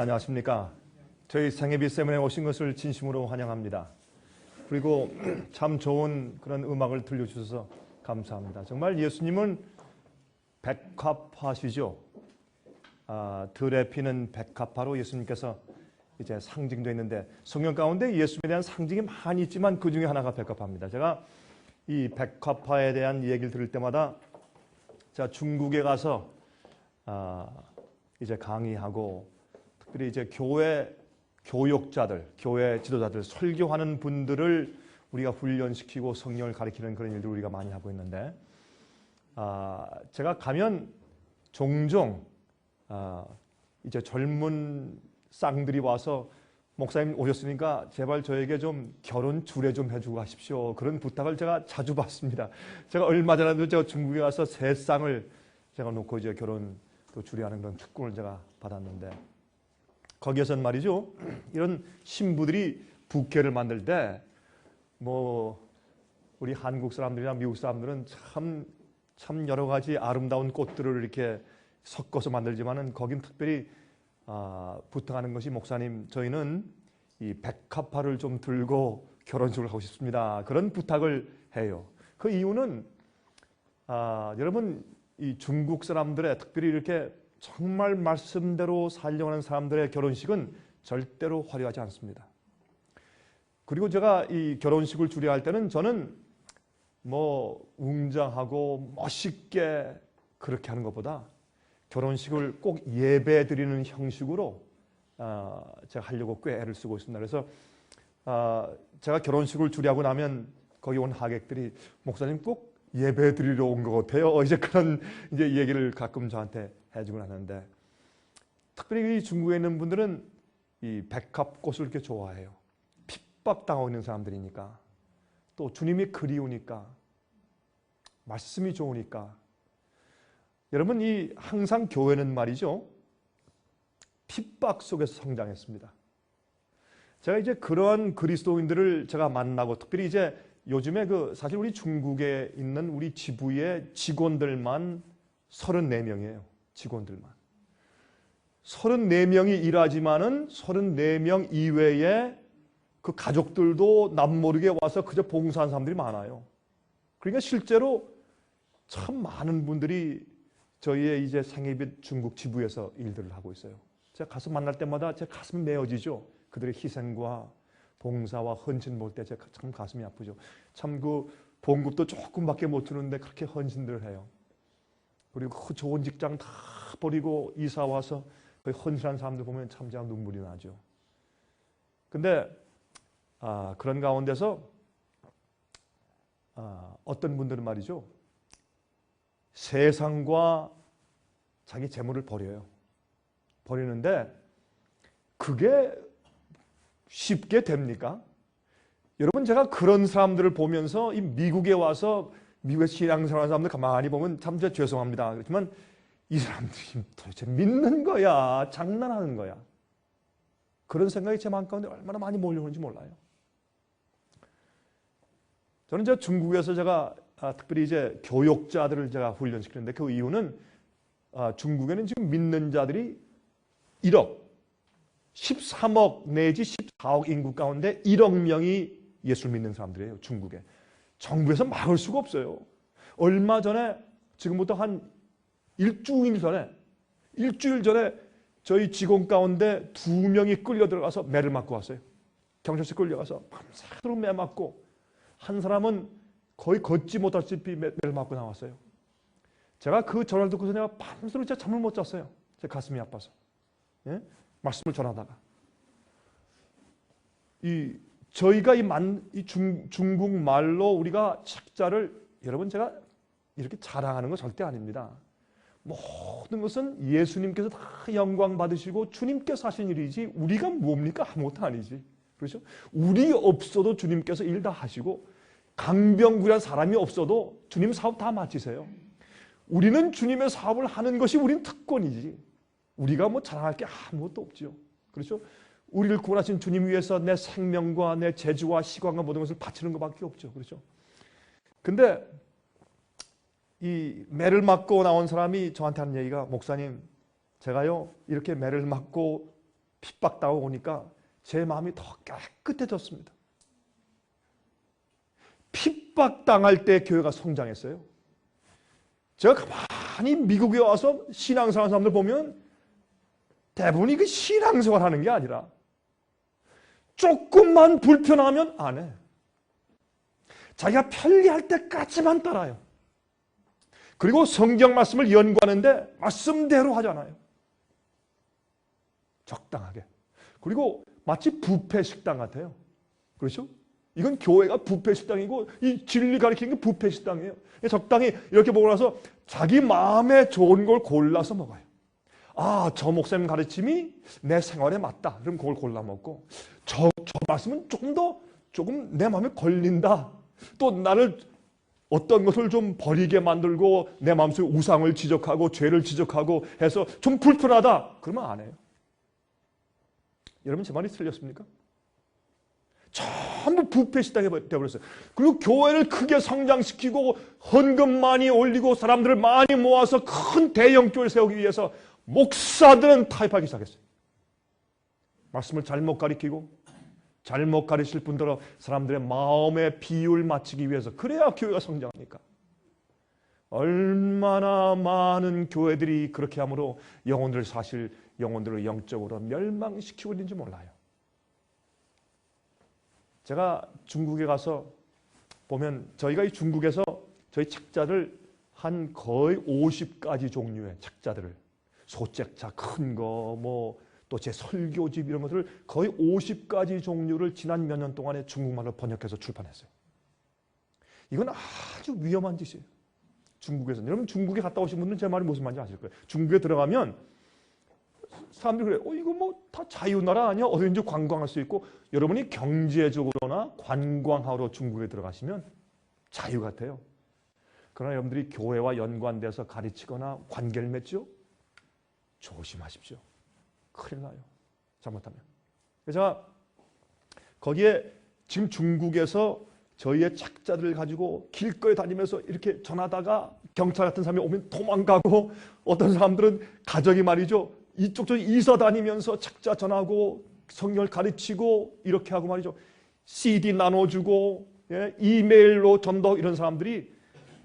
안녕하십니까. 저희 생애비 세미나에 오신 것을 진심으로 환영합니다. 그리고 참 좋은 그런 음악을 들려주셔서 감사합니다. 정말 예수님은 백합화시죠. 들에 피는 백합화로 예수님께서 이제 상징되어 있는데, 성경 가운데 예수님에 대한 상징이 많이 있지만 그 중에 하나가 백합화입니다. 제가 이 백합화에 대한 얘기를 들을 때마다 제가 중국에 가서 이제 강의하고, 특별히 이제 교회 교육자들, 교회 지도자들, 설교하는 분들을 우리가 훈련시키고 성령을 가르치는 그런 일들을 우리가 많이 하고 있는데, 제가 가면 종종 이제 젊은 쌍들이 와서 목사님 오셨으니까 제발 저에게 좀 결혼 주례 좀 해주고 가십시오, 그런 부탁을 제가 자주 받습니다. 제가 얼마 전에도 제가 중국에 가서 세 쌍을 제가 놓고 이제 결혼 또 주례하는 그런 특권을 제가 받았는데, 거기에서는 말이죠, 이런 신부들이 부케를 만들 때 뭐 우리 한국 사람들이나 미국 사람들은 참 여러 가지 아름다운 꽃들을 이렇게 섞어서 만들지만은 거긴 특별히 부탁하는 것이, 목사님 저희는 이 백합화를 좀 들고 결혼식을 하고 싶습니다, 그런 부탁을 해요. 그 이유는 여러분, 이 중국 사람들의, 특별히 이렇게 정말 말씀대로 살려고 하는 사람들의 결혼식은 절대로 화려하지 않습니다. 그리고 제가 이 결혼식을 주례할 때는 저는 뭐 웅장하고 멋있게 그렇게 하는 것보다 결혼식을 꼭 예배 드리는 형식으로 제가 하려고 꽤 애를 쓰고 있습니다. 그래서 제가 결혼식을 주례하고 나면 거기 온 하객들이 목사님 꼭 예배 드리러 온 것 같아요, 이제 그런 이제 얘기를 가끔 저한테 해주곤 하는데, 특별히 이 중국에 있는 분들은 이 백합꽃을 이렇게 좋아해요. 핍박당하고 있는 사람들이니까, 또 주님이 그리우니까, 말씀이 좋으니까. 여러분, 이 항상 교회는 말이죠, 핍박 속에서 성장했습니다. 제가 이제 그러한 그리스도인들을 제가 만나고, 특별히 이제 요즘에 사실 우리 중국에 있는 우리 지부의 직원들만 34명이에요. 직원들만. 34명이 일하지만은 34명 이외에 그 가족들도 남모르게 와서 그저 봉사하는 사람들이 많아요. 그러니까 실제로 참 많은 분들이 저희의 이제 생애빛 중국 지부에서 일들을 하고 있어요. 제가 가서 만날 때마다 제 가슴이 메어지죠. 그들의 희생과 봉사와 헌신 볼 때 제가 참 가슴이 아프죠. 참 그 봉급도 조금밖에 못 주는데 그렇게 헌신들을 해요. 그리고 그 좋은 직장 다 버리고 이사 와서 그 헌신한 사람들 보면 참 제가 눈물이 나죠. 근데 그런 가운데서 어떤 분들은 말이죠, 세상과 자기 재물을 버려요. 버리는데 그게 쉽게 됩니까? 여러분, 제가 그런 사람들을 보면서 이 미국에 와서 미국에서 신앙생활하는 사람들 가만히 보면 참 죄송합니다. 그렇지만 이 사람들이 도대체 믿는 거야, 장난하는 거야, 그런 생각이 제 마음 가운데 얼마나 많이 몰려오는지 몰라요. 저는 이제 중국에서 제가 특별히 이제 교육자들을 제가 훈련시키는데, 그 이유는 중국에는 지금 믿는 자들이 1억, 13억 내지 14억 인구 가운데 1억 명이 예수를 믿는 사람들이에요. 중국에. 정부에서 막을 수가 없어요. 얼마 전에, 지금부터 한 일주일 전에 저희 직원 가운데 2명이 끌려 들어가서 매를 맞고 왔어요. 경찰서 끌려가서 밤새도록 매 맞고, 한 사람은 거의 걷지 못하시피 매를 맞고 나왔어요. 제가 그 전화를 듣고서 내가 밤새도록 진짜 잠을 못 잤어요. 제 가슴이 아파서. 예? 말씀을 전하다가. 저희가 중국 말로 우리가 책자를, 여러분 제가 이렇게 자랑하는 거 절대 아닙니다. 모든 것은 예수님께서 다 영광 받으시고 주님께서 하신 일이지 우리가 뭡니까? 아무것도 아니지. 그렇죠? 우리 없어도 주님께서 일 다 하시고, 강병구란 사람이 없어도 주님 사업 다 마치세요. 우리는 주님의 사업을 하는 것이 우린 특권이지, 우리가 뭐 자랑할 게 아무것도 없죠. 그렇죠? 우리를 구원하신 주님 위해서 내 생명과 내 재주와 시간과 모든 것을 바치는 것밖에 없죠. 그렇죠? 근데 이 매를 맞고 나온 사람이 저한테 하는 얘기가, 목사님 제가요 이렇게 매를 맞고 핍박당하고 오니까 제 마음이 더 깨끗해졌습니다. 핍박당할 때 교회가 성장했어요. 제가 가만히 미국에 와서 신앙생활 사람들 보면 대부분이 그 신앙생활 하는 게 아니라 조금만 불편하면 안 해. 자기가 편리할 때까지만 따라요. 그리고 성경 말씀을 연구하는데 말씀대로 하잖아요. 적당하게. 그리고 마치 뷔페 식당 같아요. 그렇죠? 이건 교회가 뷔페 식당이고 이 진리 가르치는 게 뷔페 식당이에요. 적당히 이렇게 보고 나서 자기 마음에 좋은 걸 골라서 먹어요. 아, 저 목사님 가르침이 내 생활에 맞다. 그럼 그걸 골라 먹고 저 말씀은 조금 내 마음에 걸린다. 또 나를 어떤 것을 좀 버리게 만들고 내 마음속에 우상을 지적하고 죄를 지적하고 해서 좀 불편하다. 그러면 안 해요. 여러분 제 말이 틀렸습니까? 전부 뷔페 식당이 되어버렸어요. 그리고 교회를 크게 성장시키고 헌금 많이 올리고 사람들을 많이 모아서 큰 대형 교회를 세우기 위해서 목사들은 타협하기 시작했어요. 말씀을 잘못 가리키고 잘못 가르칠 뿐더러 사람들의 마음의 비율 맞추기 위해서 그래야 교회가 성장하니까. 얼마나 많은 교회들이 그렇게 함으로 영혼들을 영적으로 멸망시키고 있는지 몰라요. 제가 중국에 가서 보면 저희가 이 중국에서 저희 책자를 한 거의 50가지 종류의 책자들을 소책자 큰 거 뭐 또 제 설교집 이런 것들을 거의 50가지 종류를 지난 몇 년 동안에 중국말로 번역해서 출판했어요. 이건 아주 위험한 짓이에요. 중국에서는. 여러분 중국에 갔다 오신 분들은 제 말이 무슨 말인지 아실 거예요. 중국에 들어가면 사람들이 그래요. 이거 뭐 다 자유나라 아니야? 어디든지 관광할 수 있고. 여러분이 경제적으로나 관광하러 중국에 들어가시면 자유 같아요. 그러나 여러분들이 교회와 연관돼서 가르치거나 관계를 맺죠? 조심하십시오. 큰일 나요. 잘못하면. 그래서 제가 거기에 지금 중국에서 저희의 책자들을 가지고 길거리 다니면서 이렇게 전하다가 경찰 같은 사람이 오면 도망가고 어떤 사람들은 가정이 말이죠. 이쪽 저쪽 이사 다니면서 책자 전하고 성경을 가르치고 이렇게 하고 말이죠. CD 나눠주고 이메일로 전도 이런 사람들이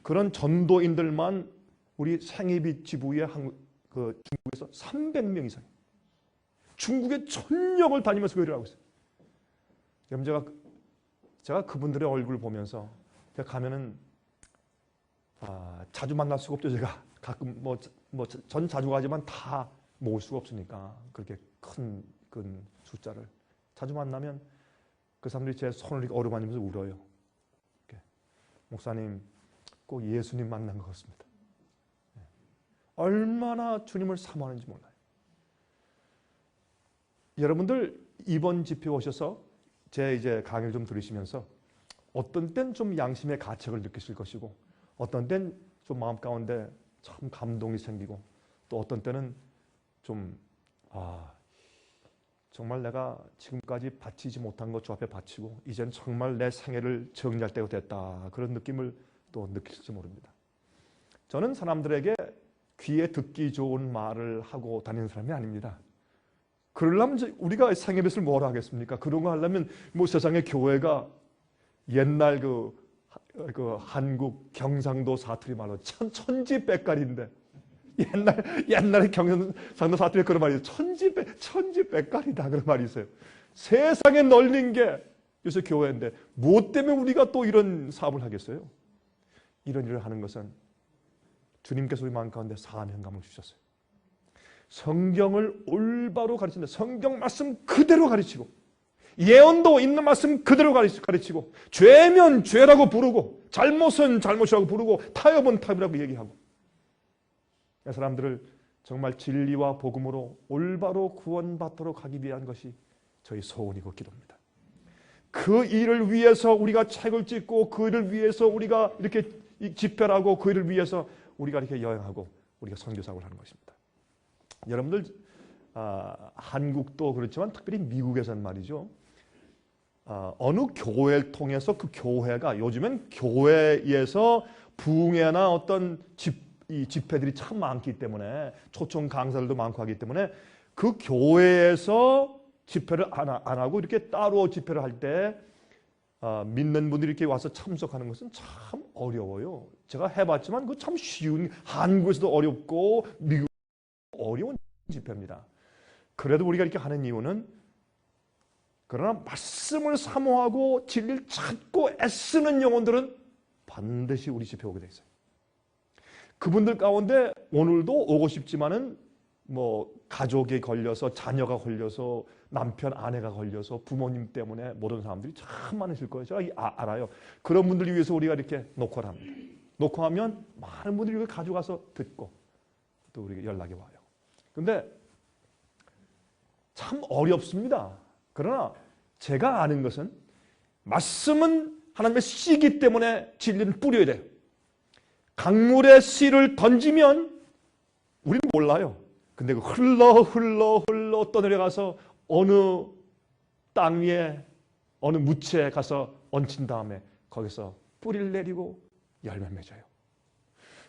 그런 전도인들만 우리 생애빛 지부의 중국에서 300명 이상 중국의 전역을 다니면서 교회를 하고 있어요. 여러분 제가 그분들의 얼굴을 보면서 제가 가면은 자주 만날 수가 없죠. 제가 가끔 전 자주 가지만 다 모을 수가 없으니까 그렇게 큰 숫자를 자주 만나면 그 사람들이 제 손을 이렇게 어루만지면서 울어요. 이렇게. 목사님 꼭 예수님 만난 것 같습니다. 얼마나 주님을 사모하는지 몰라요. 여러분들 이번 집회 오셔서 제 이제 강의를 좀 들으시면서 어떤 땐 좀 양심의 가책을 느끼실 것이고 어떤 땐 좀 마음 가운데 참 감동이 생기고 또 어떤 때는 좀 정말 내가 지금까지 바치지 못한 것 주 앞에 바치고 이젠 정말 내 생애를 정리할 때가 됐다 그런 느낌을 또 느낄지 모릅니다. 저는 사람들에게 귀에 듣기 좋은 말을 하고 다니는 사람이 아닙니다. 그러려면 우리가 생애빛을 뭘 하겠습니까? 그런 거 하려면 뭐 세상의 교회가 옛날 그 한국 경상도 사투리 말로 천지백갈인데 옛날에 경상도 사투리에 그런 말이 있어요. 천지백갈이다 그런 말이 있어요. 세상에 널린 게 요새 교회인데 무엇 때문에 우리가 또 이런 사업을 하겠어요? 이런 일을 하는 것은 주님께서 우리 마음 가운데 사명감을 주셨어요. 성경을 올바로 가르친다. 성경 말씀 그대로 가르치고 예언도 있는 말씀 그대로 가르치고 죄면 죄라고 부르고 잘못은 잘못이라고 부르고 타협은 타협이라고 얘기하고 사람들을 정말 진리와 복음으로 올바로 구원받도록 하기 위한 것이 저희 소원이고 기도입니다. 그 일을 위해서 우리가 책을 찍고 그 일을 위해서 우리가 이렇게 집회를 하고 그 일을 위해서 우리가 이렇게 여행하고 우리가 선교사역을 하는 것입니다. 여러분들 한국도 그렇지만 특별히 미국에서는 말이죠. 어느 교회를 통해서 그 교회가 요즘엔 교회에서 부흥회나 어떤 집회들이 참 많기 때문에 초청 강사들도 많고 하기 때문에 그 교회에서 집회를 안 하고 이렇게 따로 집회를 할 때 믿는 분들이 이렇게 와서 참석하는 것은 참 어려워요. 제가 해봤지만 그 참 쉬운, 한국에서도 어렵고 미국도 어려운 집회입니다. 그래도 우리가 이렇게 하는 이유는, 그러나 말씀을 사모하고 진리를 찾고 애쓰는 영혼들은 반드시 우리 집회 오게 돼 있어요. 그분들 가운데 오늘도 오고 싶지만은 뭐 가족이 걸려서, 자녀가 걸려서, 남편 아내가 걸려서, 부모님 때문에 못 온 사람들이 참 많으실 거예요. 제가 알아요. 그런 분들을 위해서 우리가 이렇게 녹화를 합니다. 녹화하면 많은 분들이 이걸 가져가서 듣고 또 우리에게 연락이 와요. 근데 참 어렵습니다. 그러나 제가 아는 것은, 말씀은 하나님의 씨이기 때문에 진리는 뿌려야 돼요. 강물에 씨를 던지면 우리는 몰라요. 근데 그 흘러 떠내려가서 어느 땅 위에, 어느 무채에 가서 얹힌 다음에 거기서 뿌리를 내리고 열매 맺어요.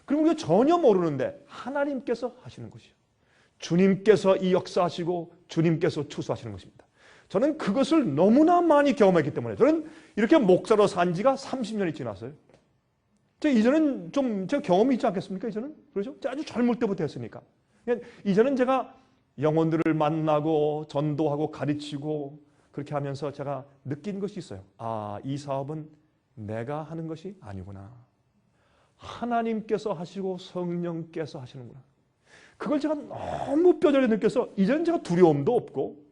그럼 우리가 전혀 모르는데 하나님께서 하시는 것이요. 주님께서 이 역사하시고 주님께서 추수하시는 것입니다. 저는 그것을 너무나 많이 경험했기 때문에, 저는 이렇게 목사로 산 지가 30년이 지났어요. 이제는 좀 제가 경험이 있지 않겠습니까? 이제는 그렇죠? 아주 젊을 때부터 했으니까. 이제는 제가 영혼들을 만나고 전도하고 가르치고 그렇게 하면서 제가 느낀 것이 있어요. 아, 이 사업은 내가 하는 것이 아니구나. 하나님께서 하시고 성령께서 하시는구나. 그걸 제가 너무 뼈저리게 느껴서 이제는 제가 두려움도 없고,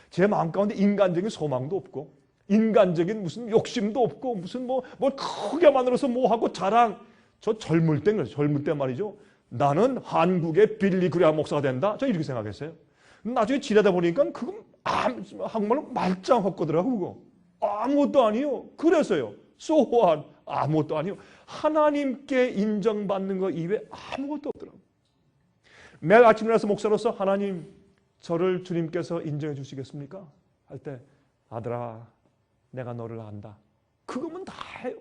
제 마음 가운데 인간적인 소망도 없고, 인간적인 무슨 욕심도 없고, 무슨 뭘 크게 만들어서 뭐 하고 자랑. 저 젊을 때 그래요. 젊을 때 말이죠. 나는 한국의 빌리 그레이엄 목사가 된다. 저 이렇게 생각했어요. 나중에 지내다 보니까 그건 한국말로 말짱 헛거더라고. 그거 아무것도 아니요. 그래서요. So what? 아무것도 아니요. 하나님께 인정받는 것 이외에 아무것도 없더라고. 매일 아침 일어나서 목사로서, 하나님, 저를 주님께서 인정해 주시겠습니까? 할 때, 아들아, 내가 너를 안다. 그거면 다예요.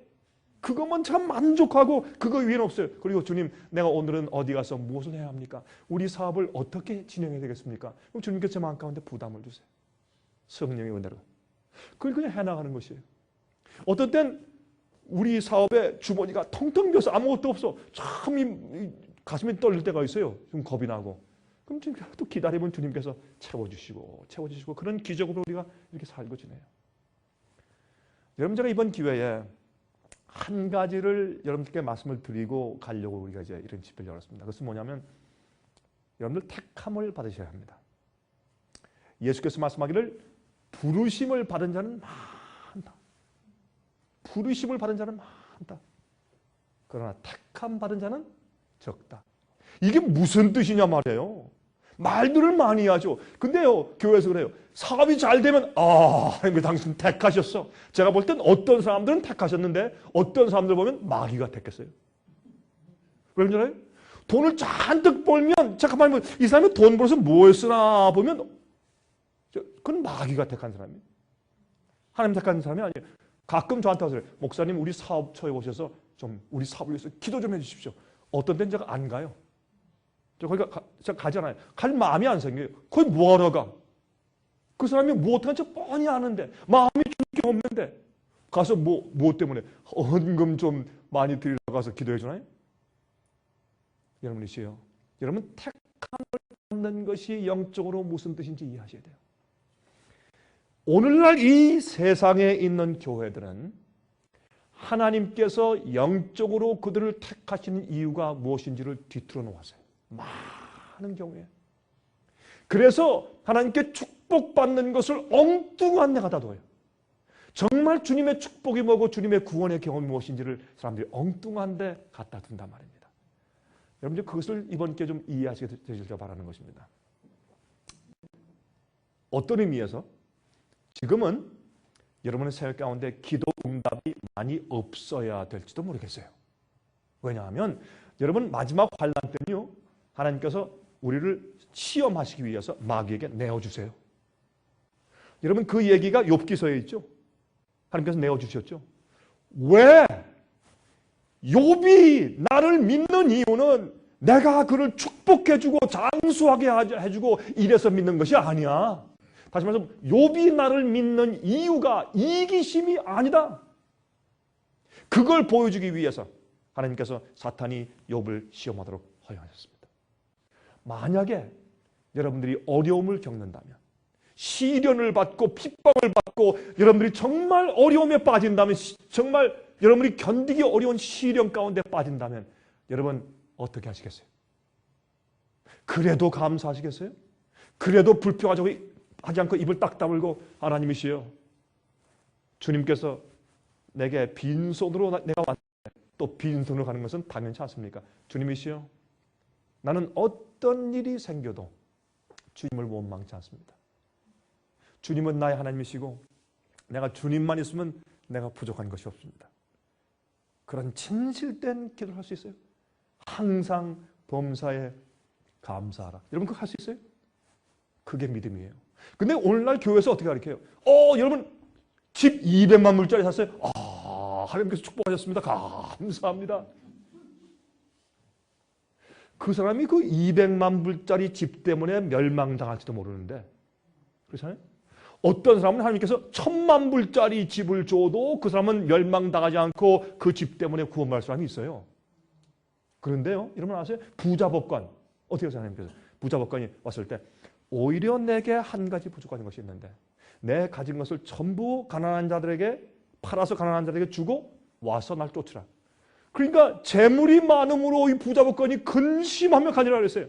그것만 참 만족하고 그거 위에는 없어요. 그리고 주님, 내가 오늘은 어디 가서 무엇을 해야 합니까? 우리 사업을 어떻게 진행해야 되겠습니까? 그럼 주님께서 제 마음 가운데 부담을 주세요. 성령의 은혜로. 그걸 그냥 해나가는 것이에요. 어떤 땐 우리 사업에 주머니가 텅텅 비어서 아무것도 없어. 참 가슴이 떨릴 때가 있어요. 좀 겁이 나고. 그럼 또 기다리면 주님께서 채워주시고 그런 기적으로 우리가 이렇게 살고 지내요. 여러분, 제가 이번 기회에 한 가지를 여러분들께 말씀을 드리고 가려고 우리가 이제 이런 집회를 열었습니다. 그것은 뭐냐면, 여러분들 택함을 받으셔야 합니다. 예수께서 말씀하기를 부르심을 받은 자는 많다. 부르심을 받은 자는 많다. 그러나 택함 받은 자는 적다. 이게 무슨 뜻이냐 말이에요. 말들을 많이 하죠. 근데요, 교회에서 그래요. 사업이 잘 되면 하나님 당신 택하셨어. 제가 볼 땐 어떤 사람들은 택하셨는데 어떤 사람들 보면 마귀가 택했어요. 왜 그러나요? 돈을 잔뜩 벌면, 잠깐만, 이 사람이 돈 벌어서 뭐 했으나 보면 그건 마귀가 택한 사람이에요. 하나님 택한 사람이 아니에요. 가끔 저한테 하세요. 목사님, 우리 사업처에 오셔서 좀 우리 사업을 위해서 기도 좀 해주십시오. 어떤 때는 제가 안 가요. 제가 가잖아요. 갈 마음이 안 생겨요. 거기 뭐하러 가? 그 사람이 무엇하는지 뻔히 아는데, 마음이 주께 없는데 가서 뭐 때문에 헌금 좀 많이 드리러 가서 기도해 주나요? 여러분이시요. 여러분, 택함을 받는 것이 영적으로 무슨 뜻인지 이해하셔야 돼요. 오늘날 이 세상에 있는 교회들은 하나님께서 영적으로 그들을 택하시는 이유가 무엇인지를 뒤틀어 놓았어요. 많은 경우에. 그래서 하나님께 축복받는 것을 엉뚱한 데 갖다 둬요. 정말 주님의 축복이 뭐고 주님의 구원의 경험이 무엇인지를 사람들이 엉뚱한 데 갖다 둔단 말입니다. 여러분들 그것을 이번 기회에 좀 이해하시게 되시길 바라는 것입니다. 어떤 의미에서 지금은 여러분의 생활 가운데 기도 응답이 많이 없어야 될지도 모르겠어요. 왜냐하면 여러분 마지막 환난 때는요, 하나님께서 우리를 시험하시기 위해서 마귀에게 내어주세요. 여러분, 그 얘기가 욥기서에 있죠. 하나님께서 내어주셨죠. 왜? 욥이 나를 믿는 이유는 내가 그를 축복해주고 장수하게 해주고 이래서 믿는 것이 아니야. 다시 말해서 욥이 나를 믿는 이유가 이기심이 아니다. 그걸 보여주기 위해서 하나님께서 사탄이 욥을 시험하도록 허용하셨습니다. 만약에 여러분들이 어려움을 겪는다면, 시련을 받고 핍박을 받고 여러분들이 정말 어려움에 빠진다면, 정말 여러분이 견디기 어려운 시련 가운데 빠진다면 여러분 어떻게 하시겠어요? 그래도 감사하시겠어요? 그래도 불평하지 않고 입을 딱 다물고 하나님이시여, 주님께서 내게 빈손으로 내가 왔는데 또 빈손으로 가는 것은 당연치 않습니까? 주님이시여, 나는 어떤 일이 생겨도 주님을 원망치 않습니다. 주님은 나의 하나님이시고 내가 주님만 있으면 내가 부족한 것이 없습니다. 그런 진실된 기도를 할 수 있어요? 항상 범사에 감사하라. 여러분 그거 할 수 있어요? 그게 믿음이에요. 근데 오늘날 교회에서 어떻게 가르쳐요? 여러분 집 200만 불짜리 샀어요? 하나님께서 축복하셨습니다. 감사합니다. 그 사람이 그 200만 불짜리 집 때문에 멸망당할지도 모르는데, 그렇잖아요? 어떤 사람은 하나님께서 1000만 불짜리 집을 줘도 그 사람은 멸망당하지 않고 그 집 때문에 구원받을 사람이 있어요. 그런데요, 여러분 아세요? 부자법관, 어떻게 해서 하나님께서 부자법관이 왔을 때 오히려 내게 한 가지 부족한 것이 있는데 내 가진 것을 전부 가난한 자들에게 팔아서 가난한 자들에게 주고 와서 날 쫓으라. 그러니까 재물이 많음으로 이 부자법관이 근심하며 가니라 그랬어요.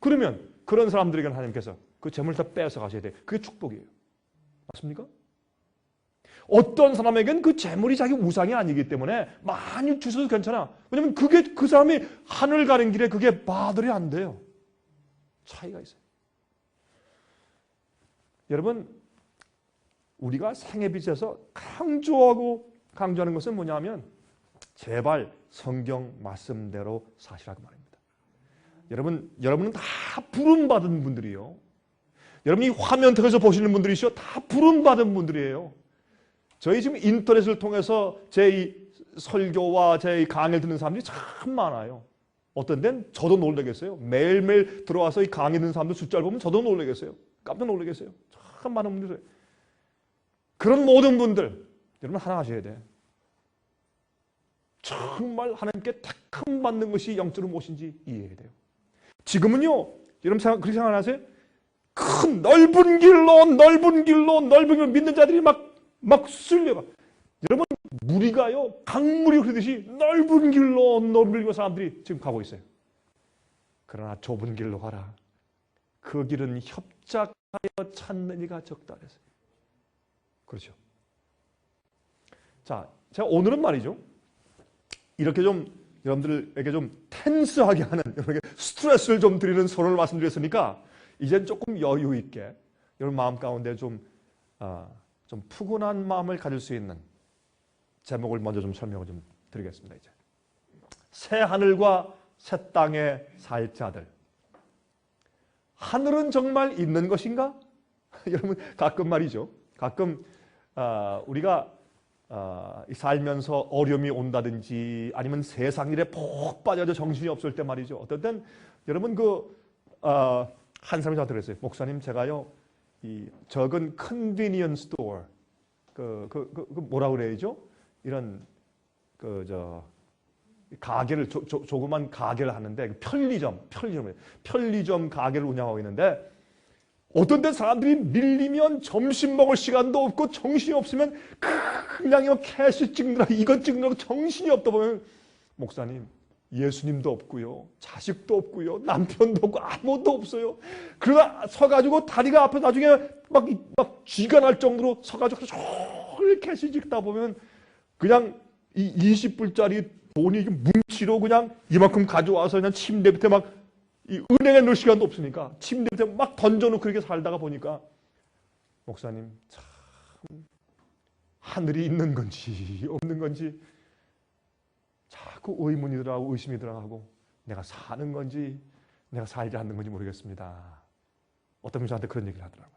그러면 그런 사람들에게는 하나님께서 그 재물을 다 빼앗아 가셔야 돼요. 그게 축복이에요. 맞습니까? 어떤 사람에겐 그 재물이 자기 우상이 아니기 때문에 많이 주셔도 괜찮아. 왜냐하면 그게 그 사람이 하늘 가는 길에 그게 마들이 안 돼요. 차이가 있어요. 여러분, 우리가 생애빛에서 강조하는 것은 뭐냐면 제발 성경 말씀대로 사시라고 말입니다. 여러분은 다 부름받은 분들이요. 여러분이 화면 통해서 보시는 분들이시오. 다 부름받은 분들이에요. 저희 지금 인터넷을 통해서 제 설교와 제 강의를 듣는 사람들이 참 많아요. 어떤 데는 저도 놀라겠어요. 매일매일 들어와서 이 강의 듣는 사람들 숫자를 보면 저도 놀라겠어요. 깜짝 놀라겠어요. 참 많은 분들이. 그런 모든 분들, 여러분 하나 하셔야 돼. 정말 하나님께 택함 받는 것이 영적으로 무엇인지 이해해야 돼요. 지금은요, 여러분 그렇게 생각하세요? 큰 넓은 길로 믿는 자들이 막 쓸려가. 여러분 무리가요 강물이 흐르듯이 넓은 길로 사람들이 지금 가고 있어요. 그러나 좁은 길로 가라. 그 길은 협착하여 찾는 이가 적다 그랬어요. 그렇죠. 자, 제가 오늘은 말이죠, 이렇게 좀 여러분들에게 좀 텐스하게 하는, 여러분에게 스트레스를 좀 드리는 선언을 말씀드렸으니까 이젠 조금 여유 있게 여러분 마음 가운데 좀 푸근한 마음을 가질 수 있는 제목을 먼저 좀 설명을 좀 드리겠습니다. 이제 새 하늘과 새 땅에 살 자들. 하늘은 정말 있는 것인가? 여러분 가끔 말이죠. 가끔 우리가 살면서 어려움이 온다든지 아니면 세상 일에 푹 빠져서 정신이 없을 때 말이죠. 어떤 땐 여러분 한 사람이 저한테 그랬어요. 목사님, 제가요 이 적은 convenience store 뭐라 그래야죠? 이런 가게를 조그만 가게를 하는데 편리점 가게를 운영하고 있는데 어떤 때 사람들이 밀리면 점심 먹을 시간도 없고 정신이 없으면 그냥 캐시 찍느라 이것 찍느라고 정신이 없다 보면 목사님, 예수님도 없고요, 자식도 없고요, 남편도 없고 아무것도 없어요. 그러다 서가지고 다리가 아파 나중에 막 쥐가 날 정도로 서가지고 저를 캐시 찍다 보면 그냥 이 20불짜리 돈이 뭉치로 그냥 이만큼 가져와서 그냥 침대 밑에 이 은행에 넣을 시간도 없으니까 침대 밑에 막 던져놓고 그렇게 살다가 보니까 목사님, 참 하늘이 있는 건지 없는 건지 자꾸 의문이 들어가고 의심이 들어가고 내가 사는 건지 내가 살지 않는 건지 모르겠습니다. 어떤 분이 저한테 그런 얘기를 하더라고요.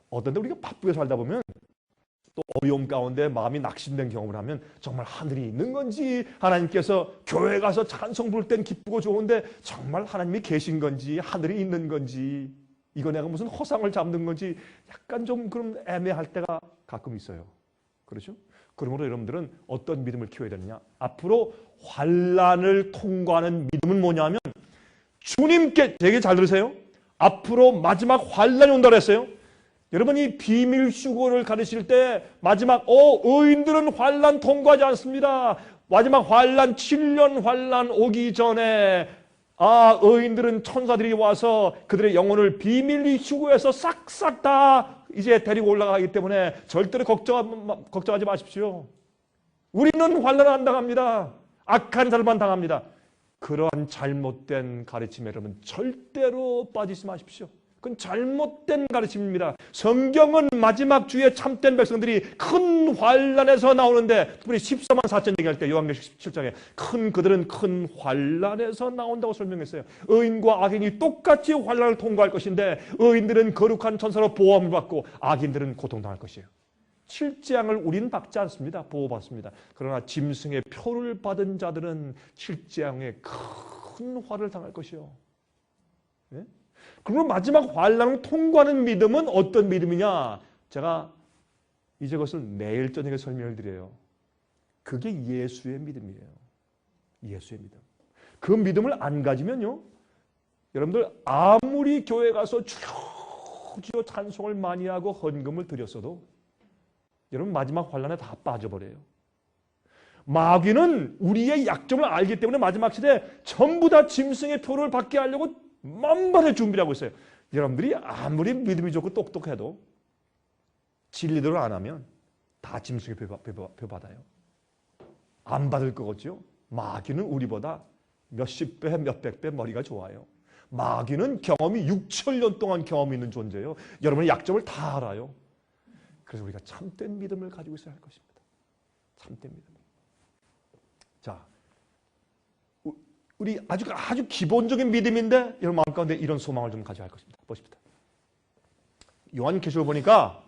어떤 때 우리가 바쁘게 살다 보면 또 어려움 가운데 마음이 낙심된 경험을 하면 정말 하늘이 있는 건지, 하나님께서 교회 가서 찬송 부를 땐 기쁘고 좋은데 정말 하나님이 계신 건지, 하늘이 있는 건지, 이거 내가 무슨 허상을 잡는 건지 약간 좀 그런 애매할 때가 가끔 있어요. 그렇죠? 그러므로 여러분들은 어떤 믿음을 키워야 되느냐? 앞으로 환난을 통과하는 믿음은 뭐냐면, 주님께, 되게 잘 들으세요. 앞으로 마지막 환난이 온다고 했어요. 여러분이 비밀 휴거를 가르칠 때 마지막 의인들은 환난 통과하지 않습니다. 마지막 환난 7년 환난 오기 전에 의인들은 천사들이 와서 그들의 영혼을 비밀 휴거에서 싹싹 다 이제 데리고 올라가기 때문에 절대로 걱정하지 마십시오. 우리는 환난 안 당합니다. 악한 자들만 당합니다. 그러한 잘못된 가르침에 여러분 절대로 빠지지 마십시오. 그건 잘못된 가르침입니다. 성경은 마지막 주에 참된 백성들이 큰 환난에서 나오는데, 특별히 14만 4천 얘기할 때 요한계시록 17장에 그들은 큰 환난에서 나온다고 설명했어요. 의인과 악인이 똑같이 환난을 통과할 것인데, 의인들은 거룩한 천사로 보호함을 받고 악인들은 고통당할 것이에요. 7재앙을 우리는 받지 않습니다. 보호받습니다. 그러나 짐승의 표를 받은 자들은 7재앙에 큰 화를 당할 것이요. 네? 그러면 마지막 환난을 통과하는 믿음은 어떤 믿음이냐? 제가 이제 그것을 내일 저녁에 설명을 드려요. 그게 예수의 믿음이에요. 예수의 믿음. 그 믿음을 안 가지면요, 여러분들 아무리 교회 가서 주여 찬송을 많이 하고 헌금을 드렸어도 여러분 마지막 환난에 다 빠져버려요. 마귀는 우리의 약점을 알기 때문에 마지막 시대에 전부 다 짐승의 표를 받게 하려고 만반의 준비를 하고 있어요. 여러분들이 아무리 믿음이 좋고 똑똑해도 진리대로 안 하면 다 짐승의 표 받아요. 안 받을 거겠죠. 마귀는 우리보다 몇십 배, 몇백 배 머리가 좋아요. 마귀는 경험이 6,000년 동안 경험이 있는 존재예요. 여러분의 약점을 다 알아요. 그래서 우리가 참된 믿음을 가지고 있어야 할 것입니다. 참된 믿음. 자, 우리 아주 기본적인 믿음인데 여러분 마음 가운데 이런 소망을 좀 가져야 할 것입니다. 보십시다. 요한계시록 보니까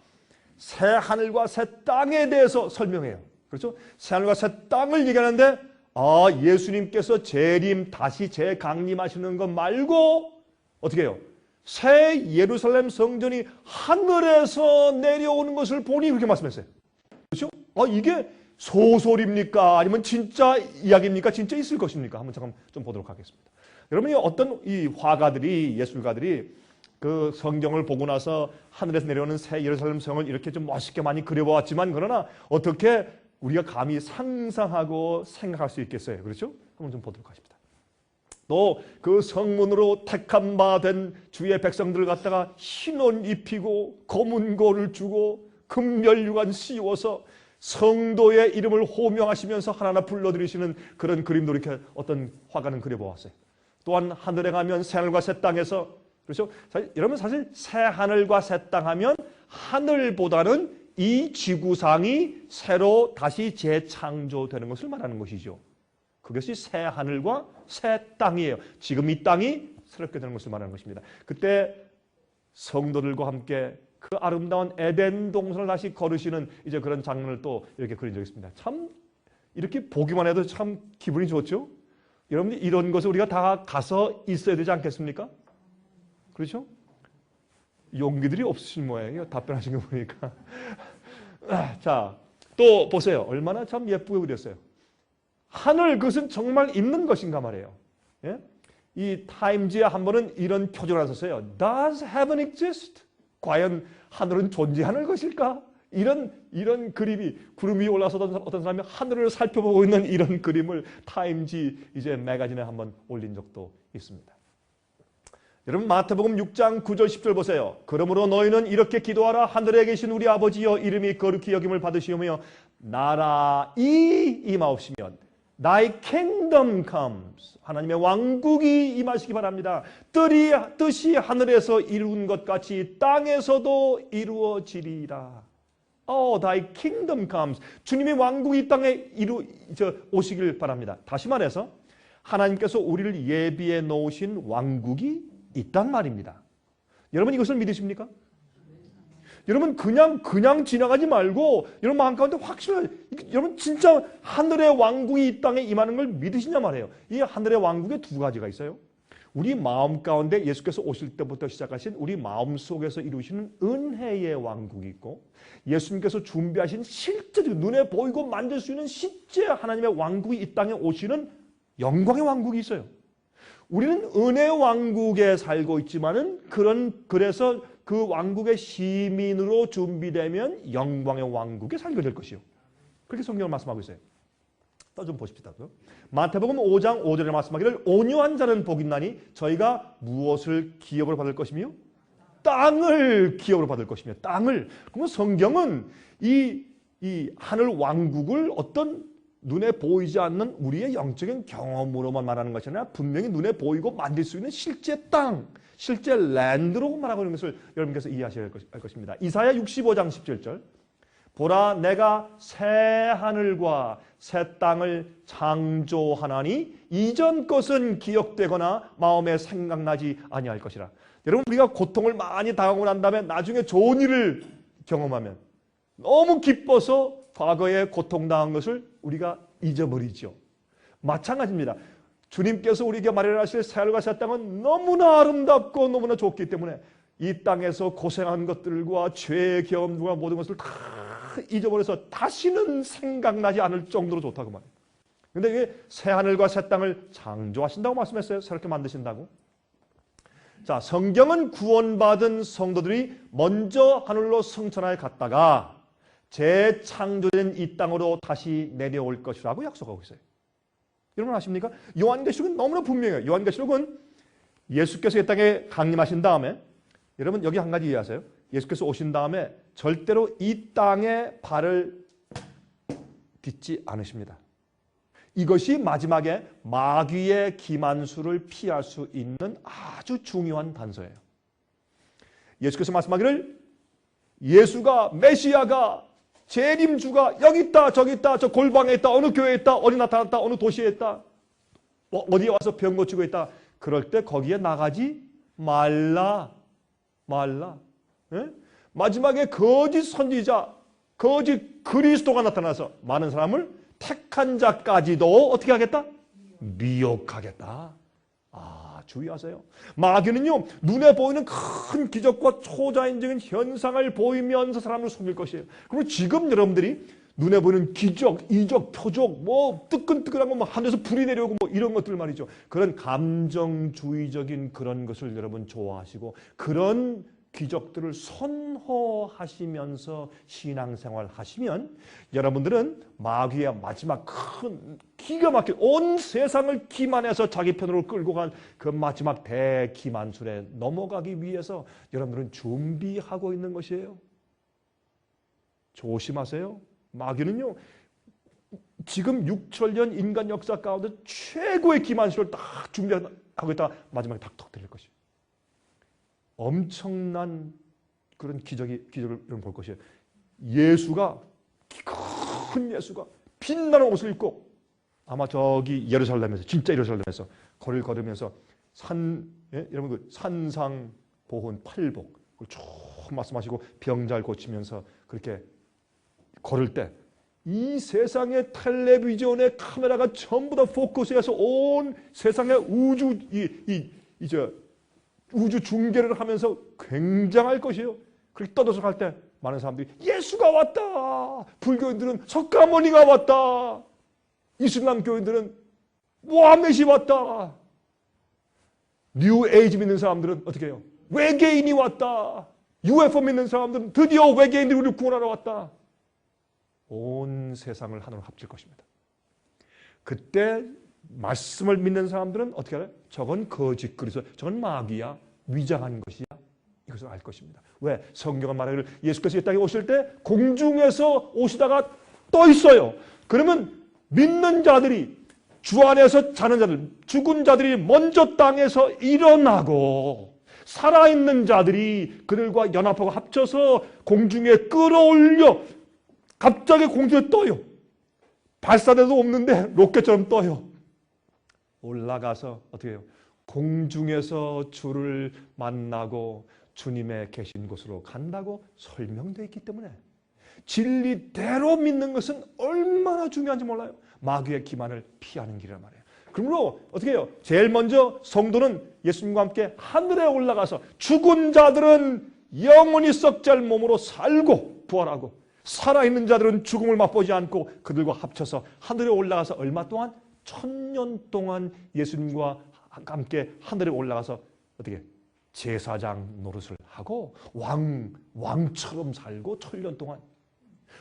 새 하늘과 새 땅에 대해서 설명해요. 그렇죠? 새 하늘과 새 땅을 얘기하는데 예수님께서 재림 다시 재강림하시는 것 말고 어떻게 해요? 새 예루살렘 성전이 하늘에서 내려오는 것을 보니 그렇게 말씀했어요. 그렇죠? 이게 소설입니까? 아니면 진짜 이야기입니까? 진짜 있을 것입니까? 한번 잠깐 좀 보도록 하겠습니다. 여러분이 어떤 이 화가들이, 예술가들이 그 성경을 보고 나서 하늘에서 내려오는 새 예루살렘 성을 이렇게 좀 멋있게 많이 그려보았지만, 그러나 어떻게 우리가 감히 상상하고 생각할 수 있겠어요? 그렇죠? 한번 좀 보도록 하십니다. 또 그 성문으로 택한 바 된 주의 백성들을 갖다가 흰 옷 입히고 검은 고를 주고 금면류관 씌워서 성도의 이름을 호명하시면서 하나하나 불러들이시는 그런 그림도 이렇게 어떤 화가는 그려보았어요. 또한 하늘에 가면 새하늘과 새 땅에서, 그렇죠? 여러분 사실 새하늘과 새 땅 하면 하늘보다는 이 지구상이 새로 다시 재창조되는 것을 말하는 것이죠. 그것이 새하늘과 새 땅이에요. 지금 이 땅이 새롭게 되는 것을 말하는 것입니다. 그때 성도들과 함께 그 아름다운 에덴 동산을 다시 걸으시는 이제 그런 장면을 또 이렇게 그린 적이 있습니다. 참 이렇게 보기만 해도 참 기분이 좋죠? 여러분들 이런 것을 우리가 다 가서 있어야 되지 않겠습니까? 그렇죠? 용기들이 없으신 모양이에요. 답변하신 거 보니까. 자, 또 보세요. 얼마나 참 예쁘게 그렸어요. 하늘, 그것은 정말 있는 것인가 말이에요. 예? 이 타임즈에 한 번은 이런 표정을 하셨어요. Does heaven exist? 과연 하늘은 존재하는 것일까? 이런 그림이, 구름 위에 올라서 어떤 사람이 하늘을 살펴보고 있는 이런 그림을 타임지 이제 매거진에 한번 올린 적도 있습니다. 여러분 마태복음 6장 9절 10절 보세요. 그러므로 너희는 이렇게 기도하라. 하늘에 계신 우리 아버지여, 이름이 거룩히 여김을 받으시오며 나라이 임하옵시면 Thy kingdom comes. 하나님의 왕국이 임하시기 바랍니다. 뜻이 하늘에서 이룬 것 같이 땅에서도 이루어지리라. Thy kingdom comes. 주님의 왕국이 이 땅에 오시길 바랍니다. 다시 말해서 하나님께서 우리를 예비해 놓으신 왕국이 있단 말입니다. 여러분 이것을 믿으십니까? 여러분 그냥 지나가지 말고 여러분 마음 가운데 확실하게 여러분 진짜 하늘의 왕국이 이 땅에 임하는 걸 믿으시냐 말이에요. 이 하늘의 왕국에 두 가지가 있어요. 우리 마음 가운데 예수께서 오실 때부터 시작하신 우리 마음 속에서 이루시는 은혜의 왕국이 있고 예수님께서 준비하신 실제적 눈에 보이고 만질 수 있는 실제 하나님의 왕국이 이 땅에 오시는 영광의 왕국이 있어요. 우리는 은혜 왕국에 살고 있지만은 그래서 그 왕국의 시민으로 준비되면 영광의 왕국에 살게 될 것이요. 그렇게 성경을 말씀하고 있어요. 또 좀 보십시다. 마태복음 5장 5절에 말씀하기를 온유한 자는 복이 있나니 저희가 무엇을 기업으로 받을 것이며 땅을 기업으로 받을 것이며 땅을. 그러면 성경은 이 하늘 왕국을 어떤 눈에 보이지 않는 우리의 영적인 경험으로만 말하는 것이 아니라 분명히 눈에 보이고 만질 수 있는 실제 땅, 실제 랜드로 말하고 있는 것을 여러분께서 이해하셔야 할 것입니다. 이사야 65장 17절 보라 내가 새 하늘과 새 땅을 창조하나니 이전 것은 기억되거나 마음에 생각나지 아니할 것이라. 여러분 우리가 고통을 많이 당하고 난 다음에 나중에 좋은 일을 경험하면 너무 기뻐서 과거에 고통당한 것을 우리가 잊어버리죠. 마찬가지입니다. 주님께서 우리에게 마련하실 새 하늘과 새 땅은 너무나 아름답고 너무나 좋기 때문에 이 땅에서 고생한 것들과 죄의 경험과 모든 것을 다 잊어버려서 다시는 생각나지 않을 정도로 좋다고 말해요. 그런데 이게 새 하늘과 새 땅을 창조하신다고 말씀했어요. 새롭게 만드신다고. 자, 성경은 구원받은 성도들이 먼저 하늘로 성천하에 갔다가 재창조된 이 땅으로 다시 내려올 것이라고 약속하고 있어요. 여러분 아십니까? 요한계시록은 너무나 분명해요. 요한계시록은 예수께서 이 땅에 강림하신 다음에 여러분 여기 한 가지 이해하세요. 예수께서 오신 다음에 절대로 이 땅에 발을 딛지 않으십니다. 이것이 마지막에 마귀의 기만수를 피할 수 있는 아주 중요한 단서예요. 예수께서 말씀하기를 예수가 메시아가 재림주가 여기 있다 저기 있다 저 골방에 있다 어느 교회에 있다 어디 나타났다 어느 도시에 있다 어디에 와서 병 고치고 있다. 그럴 때 거기에 나가지 말라. 예? 마지막에 거짓 선지자 거짓 그리스도가 나타나서 많은 사람을 택한 자까지도 어떻게 하겠다? 미혹하겠다. 아, 주의하세요. 마귀는요 눈에 보이는 큰 기적과 초자연적인 현상을 보이면서 사람을 속일 것이에요. 그리고 지금 여러분들이 눈에 보이는 기적, 이적, 표적, 뭐 뜨끈뜨끈한 거, 뭐 하늘에서 불이 내려오고 뭐 이런 것들 말이죠. 그런 감정주의적인 그런 것을 여러분 좋아하시고 그런 기적들을 선호하시면서 신앙생활 하시면 여러분들은 마귀의 마지막 큰 기가 막힌 온 세상을 기만해서 자기 편으로 끌고 간 그 마지막 대기만술에 넘어가기 위해서 여러분들은 준비하고 있는 것이에요. 조심하세요. 마귀는요 지금 6천년 인간 역사 가운데 최고의 기만술을 딱 준비하고 있다가 마지막에 딱 터뜨릴 것이에요. 엄청난 그런 기적을 여러분 볼 것이에요. 예수가 큰 예수가 빛나는 옷을 입고 아마 저기 예루살렘에서 진짜 예루살렘에서 거리를 걸으면서 여러분 그 산상 보훈 팔복 쭉 말씀하시고 병자를 고치면서 그렇게 걸을 때 이 세상의 텔레비전의 카메라가 전부 다 포커스해서 온 세상의 우주 중계를 하면서 굉장할 것이에요. 그렇게 떠들어서 갈 때 많은 사람들이 예수가 왔다. 불교인들은 석가모니가 왔다. 이슬람 교인들은 모하메시 왔다. 뉴 에이지 믿는 사람들은 어떻게 해요? 외계인이 왔다. UFO 믿는 사람들은 드디어 외계인들이 우리를 구원하러 왔다. 온 세상을 하나로 합칠 것입니다. 그때 말씀을 믿는 사람들은 어떻게 알아요? 저건 거짓 그리스도, 저건 마귀야, 위장한 것이야. 이것을 알 것입니다. 왜? 성경은 말하기를 예수께서 이 땅에 오실 때 공중에서 오시다가 떠 있어요. 그러면 믿는 자들이 주 안에서 자는 자들, 죽은 자들이 먼저 땅에서 일어나고 살아있는 자들이 그들과 연합하고 합쳐서 공중에 끌어올려 갑자기 공중에 떠요. 발사대도 없는데 로켓처럼 떠요. 올라가서 어떻게 해요? 공중에서 주를 만나고 주님의 계신 곳으로 간다고 설명되어 있기 때문에 진리대로 믿는 것은 얼마나 중요한지 몰라요. 마귀의 기만을 피하는 길이란 말이에요. 그러므로 어떻게 해요? 제일 먼저 성도는 예수님과 함께 하늘에 올라가서 죽은 자들은 영원히 썩지 않을 몸으로 살고 부활하고 살아있는 자들은 죽음을 맛보지 않고 그들과 합쳐서 하늘에 올라가서 얼마 동안? 1000년 동안 예수님과 함께 하늘에 올라가서 어떻게 제사장 노릇을 하고 왕처럼 살고 1000년 동안.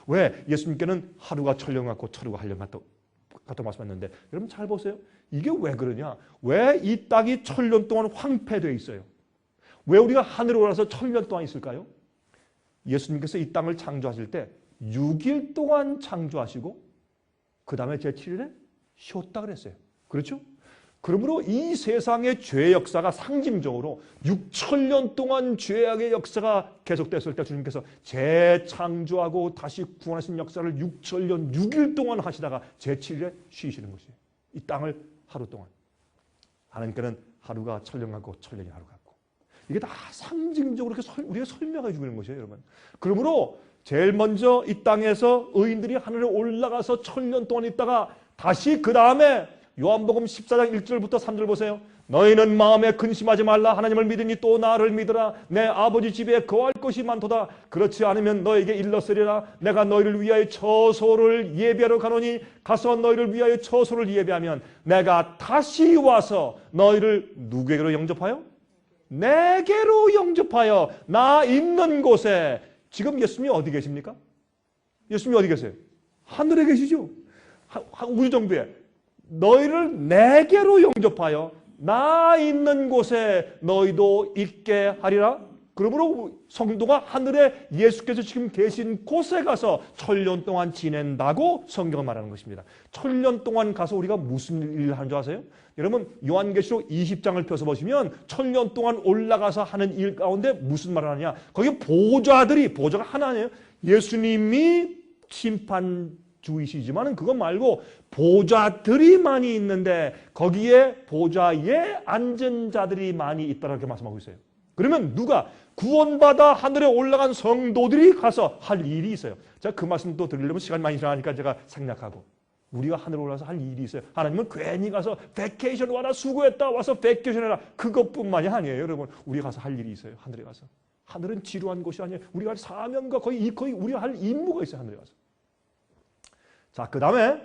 왜? 예수님께는 하루가 1000년 같고 하루가 1년 같다고 말씀했는데 여러분 잘 보세요. 이게 왜 그러냐? 왜 이 땅이 1000년 동안 황폐되어 있어요? 왜 우리가 하늘에 올라서 1000년 동안 있을까요? 예수님께서 이 땅을 창조하실 때 6일 동안 창조하시고 그 다음에 제7일에 쉬었다 그랬어요. 그렇죠? 그러므로 이 세상의 죄의 역사가 상징적으로 6000년 동안 죄악의 역사가 계속됐을 때 주님께서 재창조하고 다시 구원하신 역사를 6000년 6일 동안 하시다가 제7일에 쉬시는 것이에요. 이 땅을 하루 동안. 하나님께는 하루가 1000년 같고 1000년이 하루 같고. 이게 다 상징적으로 이렇게 우리가 설명해 주는 것이에요, 여러분. 그러므로 제일 먼저 이 땅에서 의인들이 하늘에 올라가서 1000년 동안 있다가 다시 그 다음에 요한복음 14장 1절부터 3절 보세요. 너희는 마음에 근심하지 말라. 하나님을 믿으니 또 나를 믿으라. 내 아버지 집에 거할 것이 많도다. 그렇지 않으면 너에게 일렀으리라. 내가 너희를 위하여 처소를 예비하러 가노니 가서 너희를 위하여 처소를 예비하면 내가 다시 와서 너희를 누구에게로 영접하여? 내게로 영접하여 나 있는 곳에. 지금 예수님이 어디 계십니까? 예수님이 어디 계세요? 하늘에 계시죠. 우주 정부에. 너희를 내게로 영접하여 나 있는 곳에 너희도 있게 하리라. 그러므로 성도가 하늘에 예수께서 지금 계신 곳에 가서 1000년 동안 지낸다고 성경은 말하는 것입니다. 1000년 동안 가서 우리가 무슨 일을 하는 줄 아세요? 여러분 요한계시록 20장을 펴서 보시면 1000년 동안 올라가서 하는 일 가운데 무슨 말을 하냐? 거기 보좌가 하나 아니에요. 예수님이 심판주이시지만 그것 말고 보좌들이 많이 있는데 거기에 보좌에 앉은 자들이 많이 있다고 말씀하고 있어요. 그러면 누가 구원받아 하늘에 올라간 성도들이 가서 할 일이 있어요. 제가 그 말씀 또 드리려면 시간이 많이 지나니까 제가 생략하고 우리가 하늘에 올라가서 할 일이 있어요. 하나님은 괜히 가서 베케이션 와라 수고했다 와서 베케이션 해라 그것뿐만이 아니에요. 여러분 우리가 가서 할 일이 있어요. 하늘에 가서. 하늘은 지루한 곳이 아니에요. 우리가 할 사명과 거의 우리가 할 임무가 있어요. 하늘에 가서. 자, 그 다음에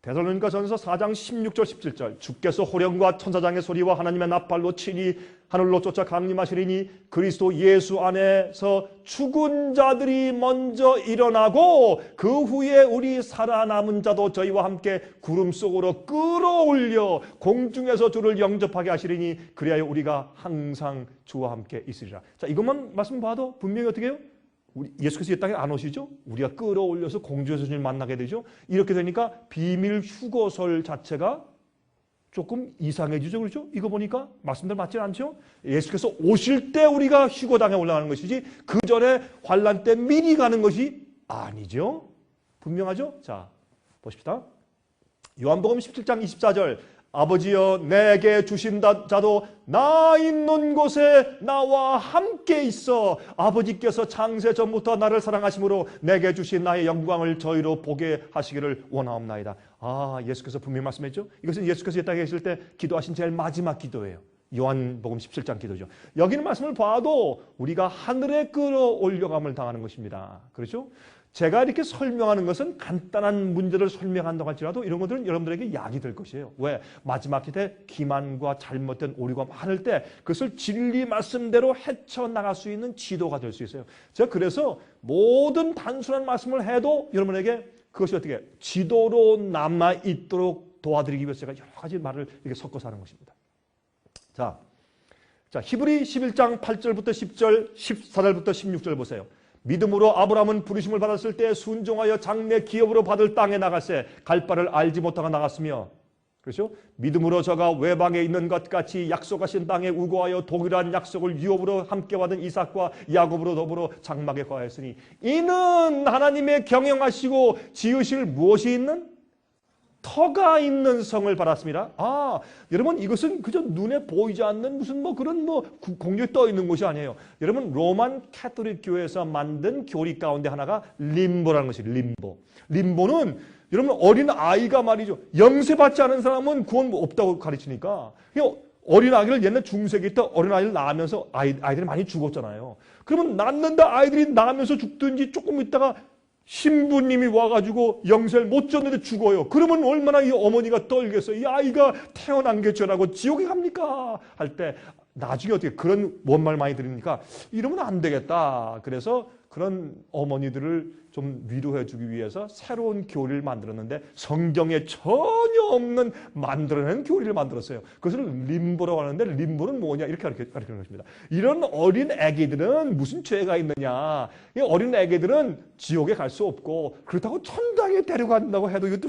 데살로니가전서 4장 16절 17절 주께서 호령과 천사장의 소리와 하나님의 나팔로 친히 하늘로 쫓아 강림하시리니 그리스도 예수 안에서 죽은 자들이 먼저 일어나고 그 후에 우리 살아남은 자도 저희와 함께 구름 속으로 끌어올려 공중에서 주를 영접하게 하시리니 그리하여 우리가 항상 주와 함께 있으리라. 자, 이것만 말씀 봐도 분명히 어떻게 해요? 예수께서 이 땅에 안 오시죠? 우리가 끌어올려서 공주에서 주님 만나게 되죠? 이렇게 되니까 비밀 휴거설 자체가 조금 이상해지죠? 그렇죠? 이거 보니까 말씀들 맞지 않죠? 예수께서 오실 때 우리가 휴거당에 올라가는 것이지 그 전에 환난 때 미리 가는 것이 아니죠? 분명하죠? 자, 보십시다. 요한복음 17장 24절 아버지여 내게 주신 자도 나 있는 곳에 나와 함께 있어 아버지께서 창세 전부터 나를 사랑하심으로 내게 주신 나의 영광을 저희로 보게 하시기를 원하옵나이다. 아, 예수께서 분명히 말씀했죠. 이것은 예수께서 이 땅에 계실 때 기도하신 제일 마지막 기도예요. 요한복음 17장 기도죠. 여기는 말씀을 봐도 우리가 하늘에 끌어올려감을 당하는 것입니다. 그렇죠? 제가 이렇게 설명하는 것은 간단한 문제를 설명한다고 할지라도 이런 것들은 여러분들에게 약이 될 것이에요. 왜? 마지막 시대 기만과 잘못된 오류가 많을 때 그것을 진리 말씀대로 헤쳐나갈 수 있는 지도가 될 수 있어요. 제가 그래서 모든 단순한 말씀을 해도 여러분에게 그것이 어떻게 지도로 남아있도록 도와드리기 위해서 제가 여러 가지 말을 이렇게 섞어서 하는 것입니다. 자, 히브리 11장 8절부터 10절, 14절부터 16절 보세요. 믿음으로 아브라함은 부르심을 받았을 때 순종하여 장래 기업으로 받을 땅에 나갔세 갈 바를 알지 못하고 나갔으며 그렇죠? 믿음으로 저가 외방에 있는 것 같이 약속하신 땅에 우거하여 동일한 약속을 유업으로 함께 받은 이삭과 야곱으로 더불어 장막에 거하였으니 이는 하나님의 경영하시고 지으실 무엇이 있는? 터가 있는 성을 받았습니다. 여러분 이것은 그저 눈에 보이지 않는 무슨 그런 공중에 떠 있는 곳이 아니에요. 여러분 로만 캐톨릭 교회에서 만든 교리 가운데 하나가 림보라는 것이 림보. 림보는 여러분 어린 아이가 말이죠. 영세받지 않은 사람은 구원 없다고 가르치니까 어린 아기를 옛날 중세기 때 어린 아이를 낳으면서 아이들이 많이 죽었잖아요. 그러면 낳는다 아이들이 낳으면서 죽든지 조금 있다가 신부님이 와가지고 영세를 못 졌는데 죽어요. 그러면 얼마나 이 어머니가 떨겠어요. 이 아이가 태어난 게 죄라고 지옥에 갑니까? 할 때 나중에 어떻게 그런 원말 많이 들으니까 이러면 안 되겠다. 그래서 그런 어머니들을 좀 위로해 주기 위해서 새로운 교리를 만들었는데 성경에 전혀 없는 만들어낸 교리를 만들었어요. 그것을 림보라고 하는데 림보는 뭐냐 이렇게 가르치는 것입니다. 이런 어린 애기들은 무슨 죄가 있느냐. 이 어린 애기들은 지옥에 갈 수 없고 그렇다고 천당에 데려간다고 해도 이것도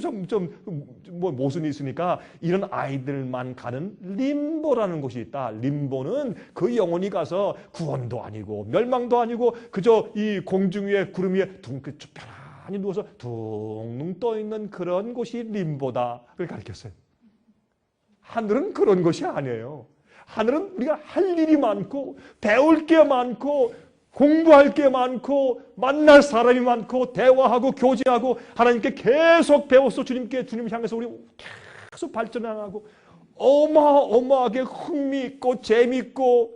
모순이 있으니까 이런 아이들만 가는 림보라는 곳이 있다. 림보는 그 영혼이 가서 구원도 아니고 멸망도 아니고 그저 이 공중 위에 구름 위에 편안히 누워서 둥둥 떠 있는 그런 곳이 림보다. 그걸 가르쳤어요. 하늘은 그런 것이 아니에요. 하늘은 우리가 할 일이 많고 배울 게 많고 공부할 게 많고 만날 사람이 많고 대화하고 교제하고 하나님께 계속 배워서 주님 향해서 우리 계속 발전하고 어마어마하게 흥미있고 재미있고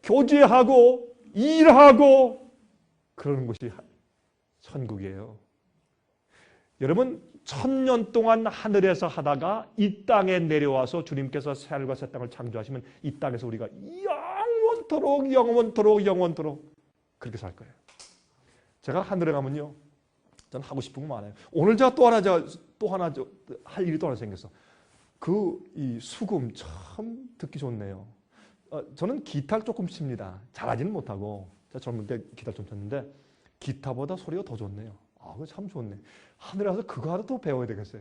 교제하고 일하고 그러는 곳이 천국이에요. 여러분 1000년 동안 하늘에서 하다가 이 땅에 내려와서 주님께서 새하늘과 새 땅을 창조하시면 이 땅에서 우리가 영원토록 그렇게 살 거예요. 제가 하늘에 가면요 저는 하고 싶은 거 많아요. 오늘 제가 또 하나 할 일이 또 하나 생겼어. 이 수금 참 듣기 좋네요. 저는 기타를 조금 칩니다. 잘하지는 못하고 제가 젊을 때 기타를 좀 쳤는데 기타보다 소리가 더 좋네요. 그거 참 좋네. 하늘에 가서 그거 하나 또 배워야 되겠어요.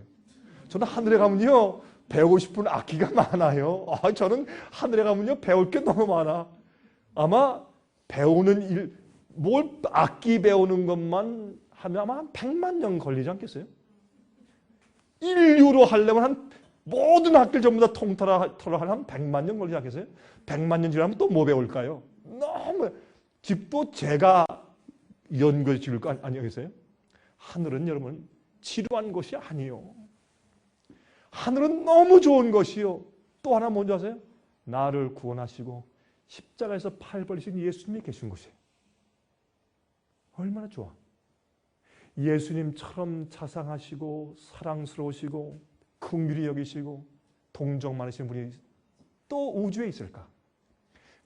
저는 하늘에 가면요 배우고 싶은 악기가 많아요. 저는 하늘에 가면요 배울 게 너무 많아. 아마 배우는 악기 배우는 것만 하면 아마 한 100만 년 걸리지 않겠어요? 인류로 하려면 모든 학교를 전부 다 통틀어 하려면 한 100만 년 걸리지 않겠어요? 100만 년 지나면 또 뭐 배울까요? 너무 집도 제가 연구해 지을 거 아니겠어요? 하늘은 여러분 지루한 것이 아니요. 하늘은 너무 좋은 것이요. 또 하나 뭔지 아세요? 나를 구원하시고 십자가에서 팔 벌리신 예수님이 계신 곳이에요. 얼마나 좋아. 예수님처럼 자상하시고 사랑스러우시고 긍휼히 여기시고 동정 많으신 분이 또 우주에 있을까?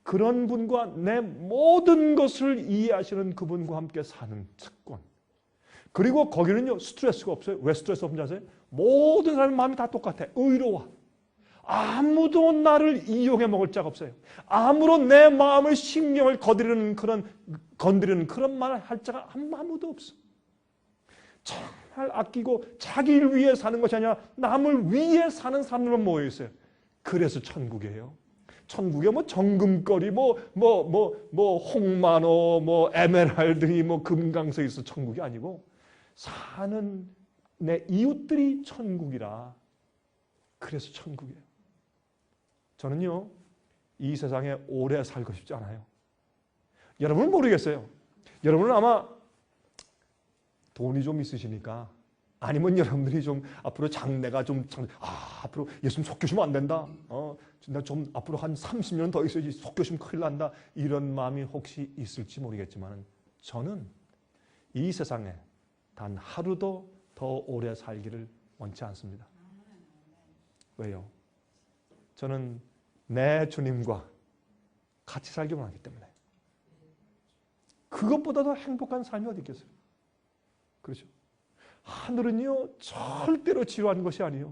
그런 분과 내 모든 것을 이해하시는 그분과 함께 사는 특권. 그리고 거기는요 스트레스가 없어요. 왜 스트레스 없는지 아세요? 모든 사람의 마음이 다 똑같아. 의로워. 아무도 나를 이용해 먹을 자가 없어요. 아무런 내 마음을 신경을 건드리는 그런 말을 할 자가 아무도 없어. 정말 아끼고 자기를 위해 사는 것이 아니라 남을 위해 사는 사람들만 모여 있어요. 그래서 천국이에요. 천국에 정금거리 홍만호 에메랄드 금강석이 있어 천국이 아니고 사는 내 이웃들이 천국이라. 그래서 천국이에요. 저는요 이 세상에 오래 살고 싶지 않아요. 여러분은 모르겠어요. 여러분은 아마 돈이 좀 있으시니까 아니면 여러분들이 좀 앞으로 장래가 앞으로 예수님 속교시면 안 된다. 나 좀 앞으로 한 30년 더 있어야지 속교시면 큰일 난다. 이런 마음이 혹시 있을지 모르겠지만 저는 이 세상에 단 하루도 더 오래 살기를 원치 않습니다. 왜요? 저는 내 주님과 같이 살기 원하기 때문에. 그것보다 더 행복한 삶이 어디 있겠어요? 그렇죠? 하늘은요 절대로 지루한 것이 아니에요.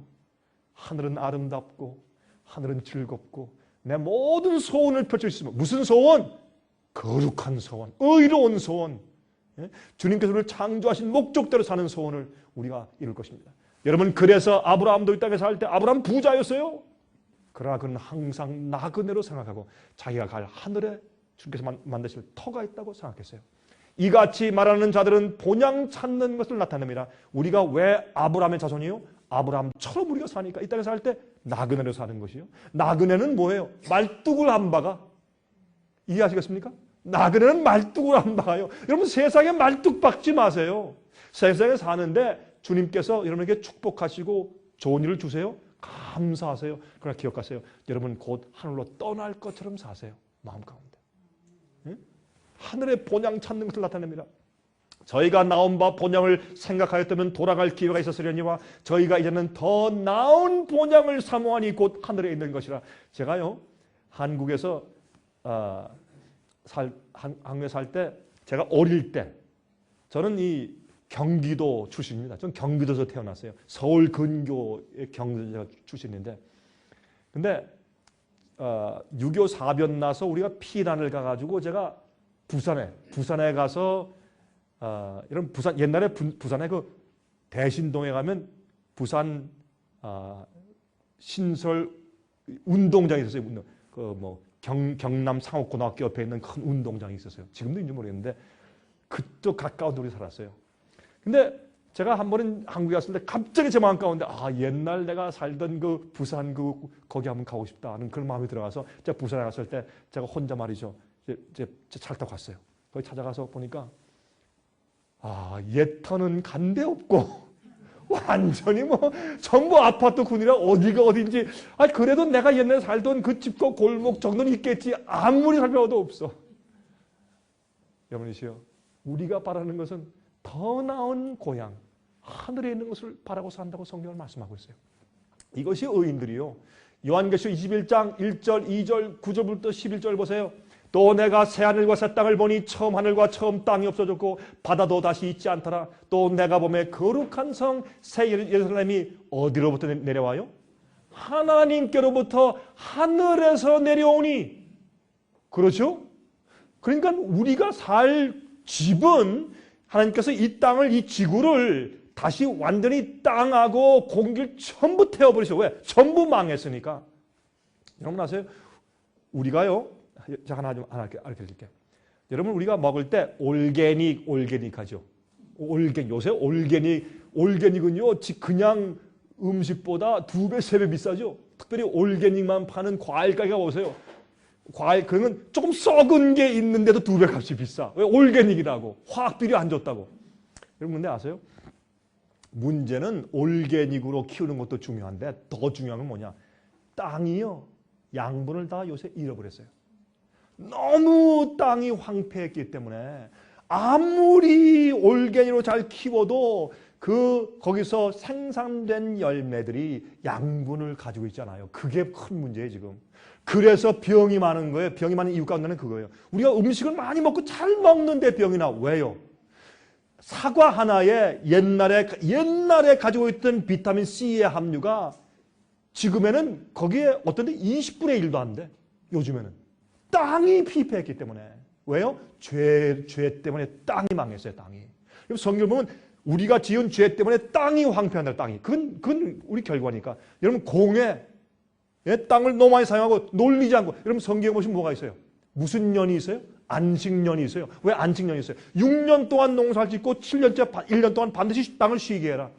하늘은 아름답고 하늘은 즐겁고 내 모든 소원을 펼칠 수 있습니다. 무슨 소원? 거룩한 소원, 의로운 소원. 주님께서 우리를 창조하신 목적대로 사는 소원을 우리가 이룰 것입니다. 여러분 그래서 아브라함도 이 땅에 살 때 아브라함 부자였어요. 그러나 그는 항상 나그네로 생각하고 자기가 갈 하늘에 주님께서 만드실 터가 있다고 생각했어요. 이같이 말하는 자들은 본향 찾는 것을 나타냅니다. 우리가 왜 아브라함의 자손이요? 아브라함처럼 우리가 사니까 이 땅에 살 때 나그네로 사는 것이요. 나그네는 뭐예요? 말뚝을 안 박아. 이해하시겠습니까? 나그네는 말뚝을 안 박아요. 여러분 세상에 말뚝 박지 마세요. 세상에 사는데 주님께서 여러분에게 축복하시고 좋은 일을 주세요. 감사하세요. 그러나 기억하세요. 여러분 곧 하늘로 떠날 것처럼 사세요. 마음 가운데. 응? 하늘의 본향 찾는 것을 나타냅니다. 저희가 나온 바 본향을 생각하였다면 돌아갈 기회가 있었으려니와 저희가 이제는 더 나은 본향을 사모하니 곧 하늘에 있는 것이라. 제가요 한국에서 한국에 살 때 제가 어릴 때 저는 이 경기도 출신입니다. 전 경기도에서 태어났어요. 서울 근교의 경기도 출신인데 근데 6.25 사변 나서 우리가 피난을 가가지고 제가 부산에 가서 이런 부산 옛날에 부산에 그 대신동에 가면 부산 신설 운동장이 있었어요. 그 뭐 경남 상업고등학교 옆에 있는 큰 운동장이 있었어요. 지금도 있는지 모르겠는데 그쪽 가까운 데로 살았어요. 근데 제가 한 번은 한국에 왔을 때 갑자기 제 마음 가운데 옛날 내가 살던 그 부산 거기 한번 가고 싶다 하는 그런 마음이 들어가서 제가 부산에 갔을 때 제가 혼자 말이죠. 이제 차를 타고 갔어요. 거기 찾아가서 보니까 옛터는 간데 없고 완전히 뭐 전부 아파트 군이라 어디가 어딘지 그래도 내가 옛날에 살던 그 집과 골목 정도는 있겠지 아무리 살펴봐도 없어. 여러분이시여 우리가 바라는 것은 더 나은 고향 하늘에 있는 것을 바라고 산다고 성경을 말씀하고 있어요. 이것이 의인들이요. 요한계시록 21장 1절 2절 9절부터 11절 보세요. 또 내가 새 하늘과 새 땅을 보니 처음 하늘과 처음 땅이 없어졌고 바다도 다시 있지 않더라. 또 내가 보매 거룩한 성 새 예루살렘이 어디로부터 내려와요? 하나님께로부터 하늘에서 내려오니. 그렇죠? 그러니까 우리가 살 집은 하나님께서 이 땅을 이 지구를 다시 완전히 땅하고 공기를 전부 태워버리셔. 왜? 전부 망했으니까. 여러분 아세요? 우리가요. 제가 하나 알려드릴게요. 여러분 우리가 먹을 때 올게닉 하죠. 요새 올게닉은요 그냥 음식보다 2배, 3배 비싸죠. 특별히 올게닉만 파는 과일 가게가 보세요. 과일 그러면 조금 썩은 게 있는데도 2배 값이 비싸. 왜? 올게닉이라고. 화학비료 안 줬다고. 여러분 근데 아세요? 문제는 올게닉으로 키우는 것도 중요한데 더 중요한 건 뭐냐? 땅이요. 양분을 다 요새 잃어버렸어요. 너무 땅이 황폐했기 때문에 아무리 올게닉으로 잘 키워도 거기서 생산된 열매들이 양분을 가지고 있잖아요. 그게 큰 문제예요 지금. 그래서 병이 많은 거예요. 병이 많은 이유 가운데는 그거예요. 우리가 음식을 많이 먹고 잘 먹는데 병이 나. 왜요? 사과 하나에 옛날에 가지고 있던 비타민 C의 함유가 지금에는 거기에 어떤 데 20분의 1도 안 돼. 요즘에는. 땅이 피폐했기 때문에. 왜요? 죄 때문에 땅이 망했어요. 땅이. 성경 보면 우리가 지은 죄 때문에 땅이 황폐한다. 땅이. 그건 우리 결과니까. 여러분 공에 땅을 너무 많이 사용하고 놀리지 않고. 여러분 성경에 보시면 뭐가 있어요? 무슨 년이 있어요? 안식년이 있어요. 왜 안식년이 있어요? 6년 동안 농사를 짓고 1년 동안 반드시 땅을 쉬게 해라.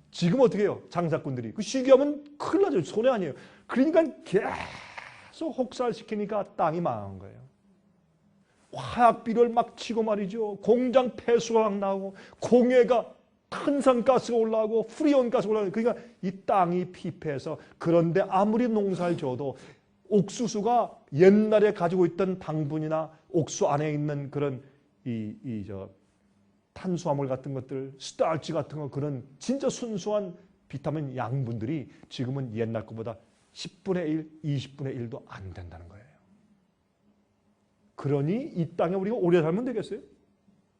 지금 어떻게 해요? 장사꾼들이. 쉬게 하면 큰일 나죠. 손해 아니에요. 그러니까 계속 혹살시키니까 땅이 망한 거예요. 화학비료를 막 치고 말이죠. 공장 폐수가 막 나오고 공해가 탄산가스가 올라오고 프리온가스가 올라오고 그러니까 이 땅이 피폐해서 그런데 아무리 농사를 지어도 옥수수가 옛날에 가지고 있던 당분이나 옥수 안에 있는 그런 탄수화물 같은 것들, 스타치 같은 거 그런 진짜 순수한 비타민 양분들이 지금은 옛날 것보다 10분의 1, 20분의 1도 안 된다는 거예요. 그러니 이 땅에 우리가 오래 살면 되겠어요?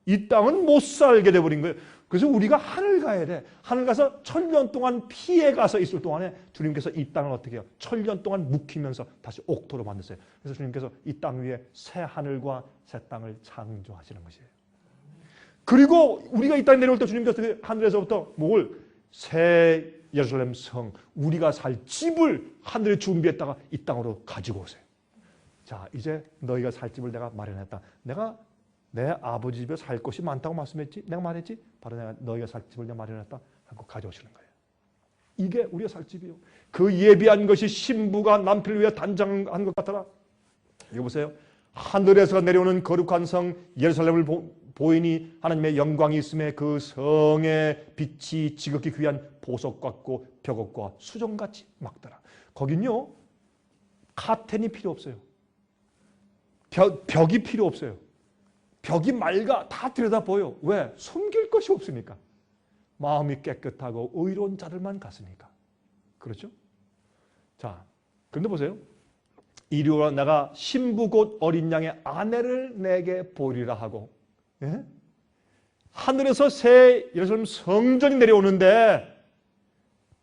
이 땅은 못 살게 돼버린 거예요. 그래서 우리가 하늘 가야 돼. 하늘 가서 1000년 동안 피해 가서 있을 동안에 주님께서 이 땅을 어떻게 해요? 1000년 동안 묵히면서 다시 옥토로 만드세요. 그래서 주님께서 이 땅 위에 새 하늘과 새 땅을 창조하시는 것이에요. 그리고 우리가 이 땅에 내려올 때 주님께서 하늘에서부터 새 예루살렘 성, 우리가 살 집을 하늘에 준비했다가 이 땅으로 가지고 오세요. 자, 이제 너희가 살 집을 내가 마련했다. 내가 내 아버지 집에 살 곳이 많다고 말씀했지? 내가 말했지? 바로 내가 너희가 살 집을 내가 마련했다 하고 가져오시는 거예요. 이게 우리가 살 집이요. 그 예비한 것이 신부가 남편을 위해 단장한 것 같더라. 이거 보세요. 하늘에서 내려오는 거룩한 성 예루살렘을 보이니 하나님의 영광이 있음에 그 성의 빛이 지극히 귀한 보석 같고 벽옥과 수정같이 막더라. 거긴요 카텐이 필요 없어요. 벽이 필요 없어요. 벽이 맑아 다 들여다 보여. 왜? 숨길 것이 없으니까. 마음이 깨끗하고 의로운 자들만 갔으니까. 그렇죠? 자, 그런데 보세요. 이리 오라 내가 신부 곧 어린 양의 아내를 내게 보리라 하고, 예? 하늘에서 새 예루살렘 성전이 내려오는데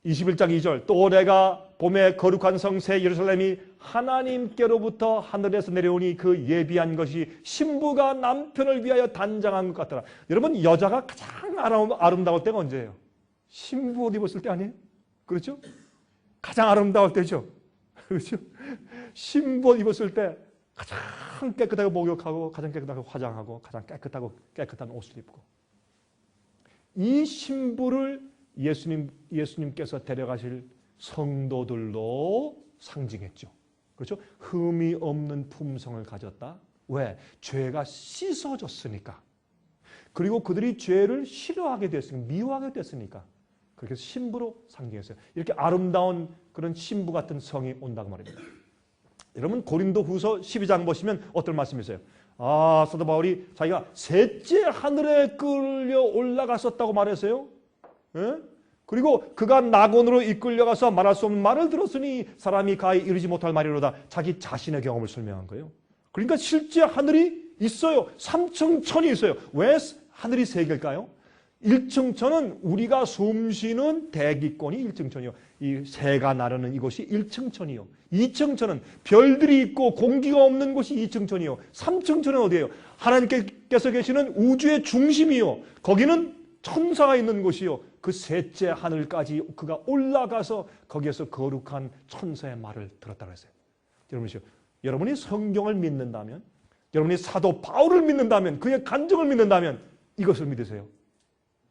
21장 2절 또 내가 봄에 거룩한 성 새 예루살렘이 하나님께로부터 하늘에서 내려오니 그 예비한 것이 신부가 남편을 위하여 단장한 것 같더라. 여러분 여자가 가장 아름다울 때가 언제예요? 신부 옷 입었을 때 아니에요? 그렇죠? 가장 아름다울 때죠. 그렇죠? 신부 옷 입었을 때 가장 깨끗하게 목욕하고 가장 깨끗하게 화장하고 가장 깨끗한 옷을 입고 이 신부를 예수님께서 데려가실 성도들로 상징했죠. 그렇죠? 흠이 없는 품성을 가졌다. 왜? 죄가 씻어졌으니까. 그리고 그들이 죄를 싫어하게 됐으니까, 미워하게 됐으니까. 그렇게 신부로 상징했어요. 이렇게 아름다운 그런 신부 같은 성이 온다고 말입니다. 여러분 고린도 후서 12장 보시면 어떤 말씀이 있어요? 사도 바울이 자기가 셋째 하늘에 끌려 올라갔었다고 말했어요. 예? 그리고 그가 낙원으로 이끌려가서 말할 수 없는 말을 들었으니 사람이 가히 이르지 못할 말이로다. 자기 자신의 경험을 설명한 거예요. 그러니까 실제 하늘이 있어요. 삼층천이 있어요. 왜 하늘이 세 개일까요? 1층천은 우리가 숨쉬는 대기권이 1층천이요. 이 새가 나르는 이곳이 1층천이요. 2층천은 별들이 있고 공기가 없는 곳이 2층천이요. 3층천은 어디예요? 하나님께서 계시는 우주의 중심이요. 거기는 천사가 있는 곳이요. 그 셋째 하늘까지 그가 올라가서 거기에서 거룩한 천사의 말을 들었다고 했어요. 여러분이 성경을 믿는다면, 여러분이 사도 바울을 믿는다면, 그의 간증을 믿는다면 이것을 믿으세요.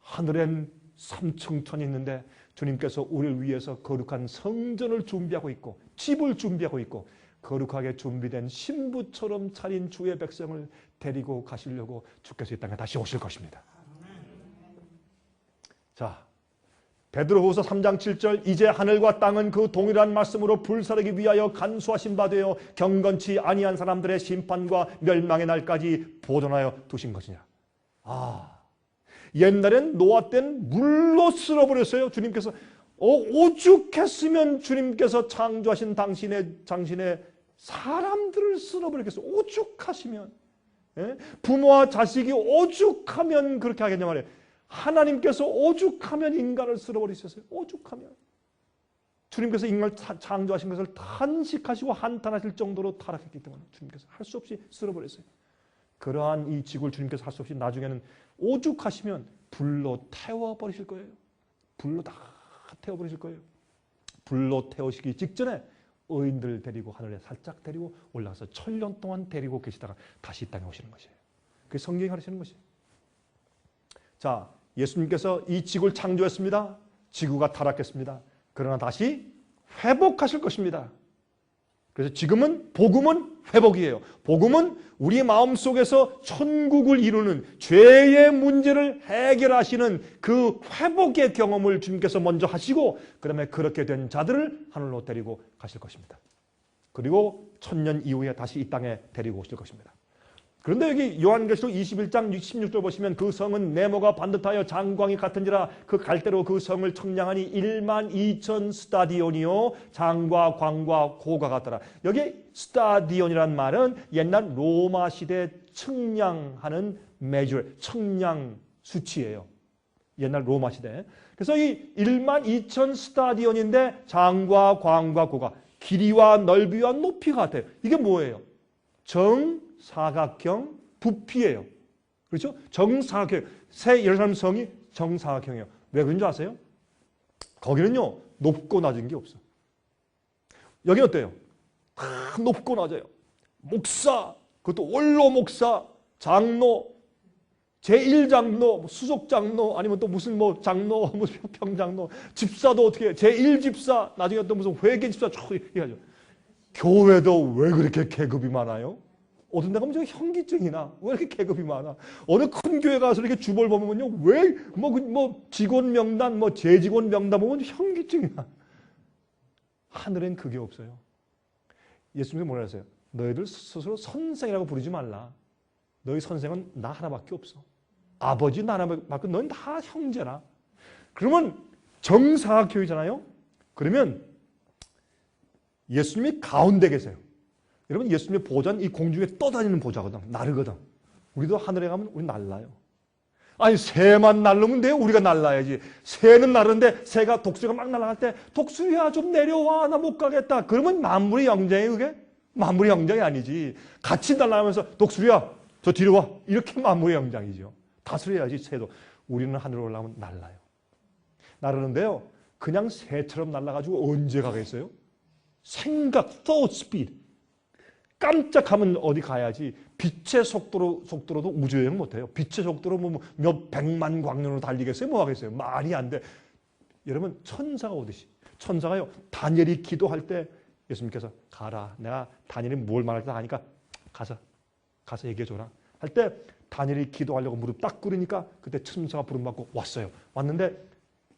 하늘엔 삼층천이 있는데 주님께서 우리를 위해서 거룩한 성전을 준비하고 있고 집을 준비하고 있고 거룩하게 준비된 신부처럼 차린 주의 백성을 데리고 가시려고 주께서 이 땅에 다시 오실 것입니다. 자, 베드로후서 3장 7절 이제 하늘과 땅은 그 동일한 말씀으로 불사르기 위하여 간수하신 바 되어 경건치 아니한 사람들의 심판과 멸망의 날까지 보존하여 두신 것이냐. 옛날엔 노아 때는 물로 쓸어버렸어요. 주님께서 오죽했으면 주님께서 창조하신 당신의 사람들을 쓸어버렸겠어요. 오죽하시면. 예? 부모와 자식이 오죽하면 그렇게 하겠냐 말이에요. 하나님께서 오죽하면 인간을 쓸어버리셨어요. 오죽하면. 주님께서 인간을 창조하신 것을 탄식하시고 한탄하실 정도로 타락했기 때문에 주님께서 할 수 없이 쓸어버렸어요. 그러한 이 지구를 주님께서 할 수 없이 나중에는 오죽하시면 불로 태워버리실 거예요. 불로 다 태워버리실 거예요. 불로 태우시기 직전에 의인들 데리고 하늘에 살짝 데리고 올라가서 1000년 동안 데리고 계시다가 다시 이 땅에 오시는 것이에요. 그게 성경이 가르치는 것이에요. 자, 예수님께서 이 지구를 창조했습니다. 지구가 타락했습니다. 그러나 다시 회복하실 것입니다. 그래서 지금은 복음은 회복이에요. 복음은 우리 마음속에서 천국을 이루는 죄의 문제를 해결하시는 그 회복의 경험을 주님께서 먼저 하시고 그 다음에 그렇게 된 자들을 하늘로 데리고 가실 것입니다. 그리고 1000년 이후에 다시 이 땅에 데리고 오실 것입니다. 그런데 여기 요한계시록 21장 16절 보시면 그 성은 네모가 반듯하여 장광이 같은지라 그 갈대로 그 성을 청량하니 12000 스타디온이요 장과 광과 고가 같더라. 여기 스타디온이란 말은 옛날 로마 시대 측량하는 measure, 측량 수치예요. 옛날 로마 시대. 그래서 이 12000 스타디온인데 장과 광과 고가 길이와 넓이와 높이가 같아요. 이게 뭐예요? 정사각형 부피예요. 그렇죠? 정사각형. 새 예루살렘 성이 정사각형이에요. 왜 그런 줄 아세요? 거기는요 높고 낮은 게 없어. 여기 어때요? 다 높고 낮아요. 목사, 그것도 원로 목사, 장로, 제1장로, 수석장로, 아니면 또 무슨 뭐 장로, 무슨 평장로, 집사도 어떻게, 제1집사, 나중에 또 무슨 회계집사 쭉 얘기하죠. 교회도 왜 그렇게 계급이 많아요? 어떤 데 가면 저 현기증이나 왜 이렇게 계급이 많아? 어느 큰 교회 가서 이렇게 주볼 보면요, 왜 뭐 직원 명단, 뭐 재직원 명단 보면 현기증이나. 하늘엔 그게 없어요. 예수님이 뭐라 했어요? 너희들 스스로 선생이라고 부르지 말라. 너희 선생은 나 하나밖에 없어. 아버지 나 하나밖에, 너희는 다 형제라. 그러면 정사각형이잖아요. 그러면 예수님이 가운데 계세요. 여러분, 예수님의 보좌는 이 공중에 떠다니는 보좌거든. 나르거든. 우리도 하늘에 가면 우리 날라요. 아니, 새만 날르면 돼요? 우리가 날라야지. 새는 날르는데 새가, 독수리가 막 날아갈 때 독수리야 좀 내려와, 나 못 가겠다. 그러면 만물의 영장이에요, 그게? 만물의 영장이 아니지. 같이 날아가면서 독수리야 저 뒤로 와. 이렇게 만물의 영장이죠. 다스려야지, 새도. 우리는 하늘로 올라가면 날라요. 나르는데요, 그냥 새처럼 날아가지고 언제 가겠어요? 생각, thought speed. 깜짝하면 어디 가야지. 빛의 속도로도 우주여행 못해요. 빛의 속도로 뭐 몇 백만 광년으로 달리겠어요? 뭐 하겠어요? 말이 안 돼. 여러분, 천사가 오듯이. 천사가요, 다니엘이 기도할 때 예수님께서 가라. 내가 다니엘이 뭘 말할까 하니까 가서 얘기해줘라. 할 때 다니엘이 기도하려고 무릎 딱 꿇으니까 그때 천사가 부름받고 왔어요. 왔는데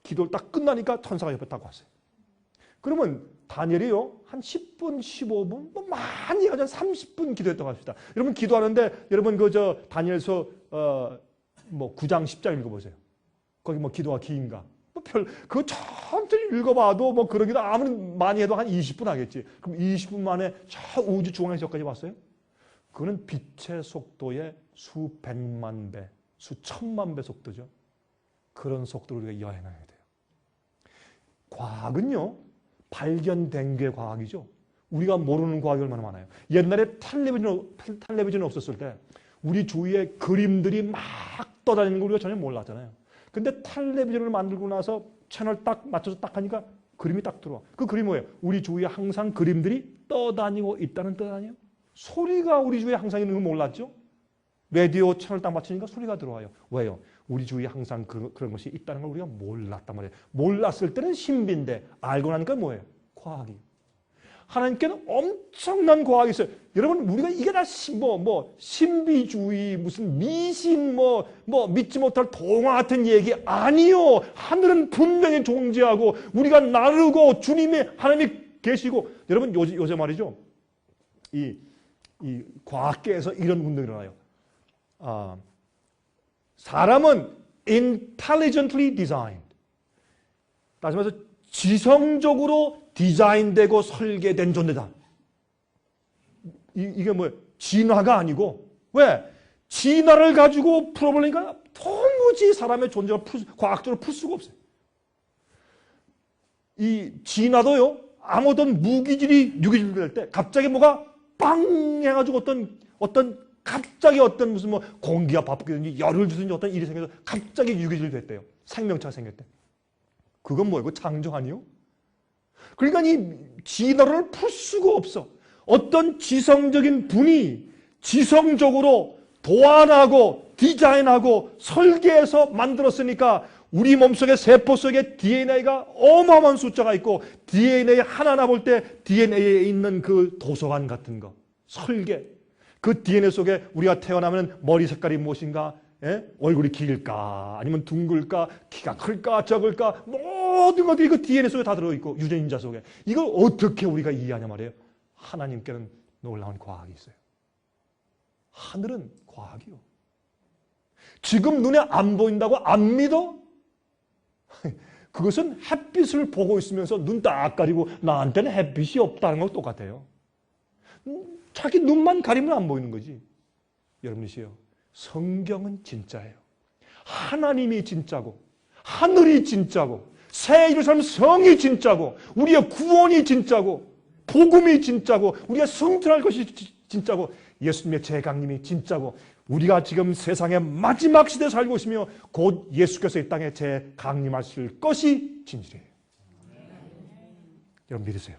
기도를 딱 끝나니까 천사가 옆에 딱 왔어요. 그러면 다니엘이요, 한 10분, 15분, 뭐 많이 가자 30분 기도했다고 합시다. 여러분 기도하는데, 여러분 다니엘서 뭐 9장 10장 읽어보세요. 거기 뭐 기도가 긴가? 뭐 그거 천천히 읽어봐도 뭐 그러기도 아무리 많이 해도 한 20분 하겠지. 그럼 20분 만에 저 우주 중앙에서까지 왔어요? 그거는 빛의 속도의 수백만 배, 수천만 배 속도죠. 그런 속도로 우리가 여행해야 돼요. 과학은요, 발견된 게 과학이죠. 우리가 모르는 과학이 얼마나 많아요. 옛날에 텔레비전 없었을 때 우리 주위에 그림들이 막 떠다니는 걸 우리가 전혀 몰랐잖아요. 근데 텔레비전을 만들고 나서 채널 딱 맞춰서 딱 하니까 그림이 딱 들어와. 그 그림이 뭐예요? 우리 주위에 항상 그림들이 떠다니고 있다는 뜻 아니에요? 소리가 우리 주위에 항상 있는 거 몰랐죠? 라디오 채널 딱 맞추니까 소리가 들어와요. 왜요? 우리 주위에 항상 그런 것이 있다는 걸 우리가 몰랐단 말이에요. 몰랐을 때는 신비인데 알고 나니까 뭐예요? 과학이. 하나님께는 엄청난 과학이 있어요. 여러분, 우리가 이게 다 신비주의, 무슨 미신, 믿지 못할 동화 같은 얘기 아니요. 하늘은 분명히 존재하고 우리가 나르고 주님의 하나님이 계시고. 여러분, 요새 말이죠. 이 과학계에서 이런 운동이 일어나요. 사람은 intelligently designed. 다시 말해서 지성적으로 디자인되고 설계된 존재다. 이게 뭐예요? 진화가 아니고. 왜? 진화를 가지고 풀어보려니까 도무지 사람의 존재를 과학적으로 풀 수가 없어요. 이 진화도요, 아무도 무기질이 유기질이 될 때 갑자기 뭐가 빵 해가지고 갑자기 무슨 공기가 바뀌든지 열을 주든지 어떤 일이 생겨서 갑자기 유기질이 됐대요. 생명체가 생겼대. 그건 뭐예요? 창조 아니요? 그러니까 이 진화를 풀 수가 없어. 어떤 지성적인 분이 지성적으로 도안하고 디자인하고 설계해서 만들었으니까 우리 몸속에 세포 속에 DNA가 어마어마한 숫자가 있고 DNA 하나하나 볼 때 DNA에 있는 그 도서관 같은 거, 설계. 그 DNA 속에 우리가 태어나면 머리 색깔이 무엇인가? 얼굴이 길까? 아니면 둥글까? 키가 클까? 적을까? 모든 것들이 그 DNA 속에 다 들어있고 유전자 속에. 이걸 어떻게 우리가 이해하냐 말이에요. 하나님께는 놀라운 과학이 있어요. 하늘은 과학이요. 지금 눈에 안 보인다고 안 믿어? 그것은 햇빛을 보고 있으면서 눈 딱 가리고 나한테는 햇빛이 없다는 거 똑같아요. 자기 눈만 가리면 안 보이는 거지. 여러분이시여, 성경은 진짜예요. 하나님이 진짜고 하늘이 진짜고 새 예루살렘 성이 진짜고 우리의 구원이 진짜고 복음이 진짜고 우리가 승천할 것이 진짜고 예수님의 재강림이 진짜고 우리가 지금 세상의 마지막 시대에 살고 있으며 곧 예수께서 이 땅에 재강림하실 것이 진실이에요. 여러분 믿으세요.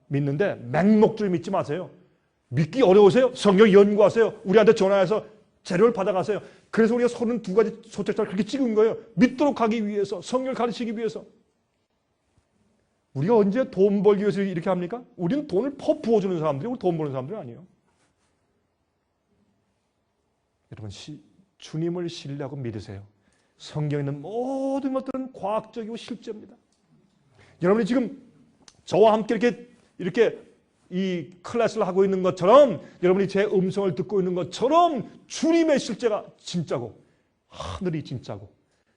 믿는데 맹목줄 믿지 마세요. 믿기 어려우세요? 성경 연구하세요. 우리한테 전화해서 재료를 받아가세요. 그래서 우리가 32가지 소책자를 그렇게 찍은 거예요. 믿도록 하기 위해서, 성경을 가르치기 위해서. 우리가 언제 돈 벌기 위해서 이렇게 합니까? 우리는 돈을 부어주는 사람들이 우리 돈 버는 사람들이 아니에요. 여러분, 주님을 신뢰하고 믿으세요. 성경에 있는 모든 것들은 과학적이고 실제입니다. 여러분이 지금 저와 함께 이렇게 이 클래스를 하고 있는 것처럼, 여러분이 제 음성을 듣고 있는 것처럼 주님의 실제가 진짜고, 하늘이 진짜고,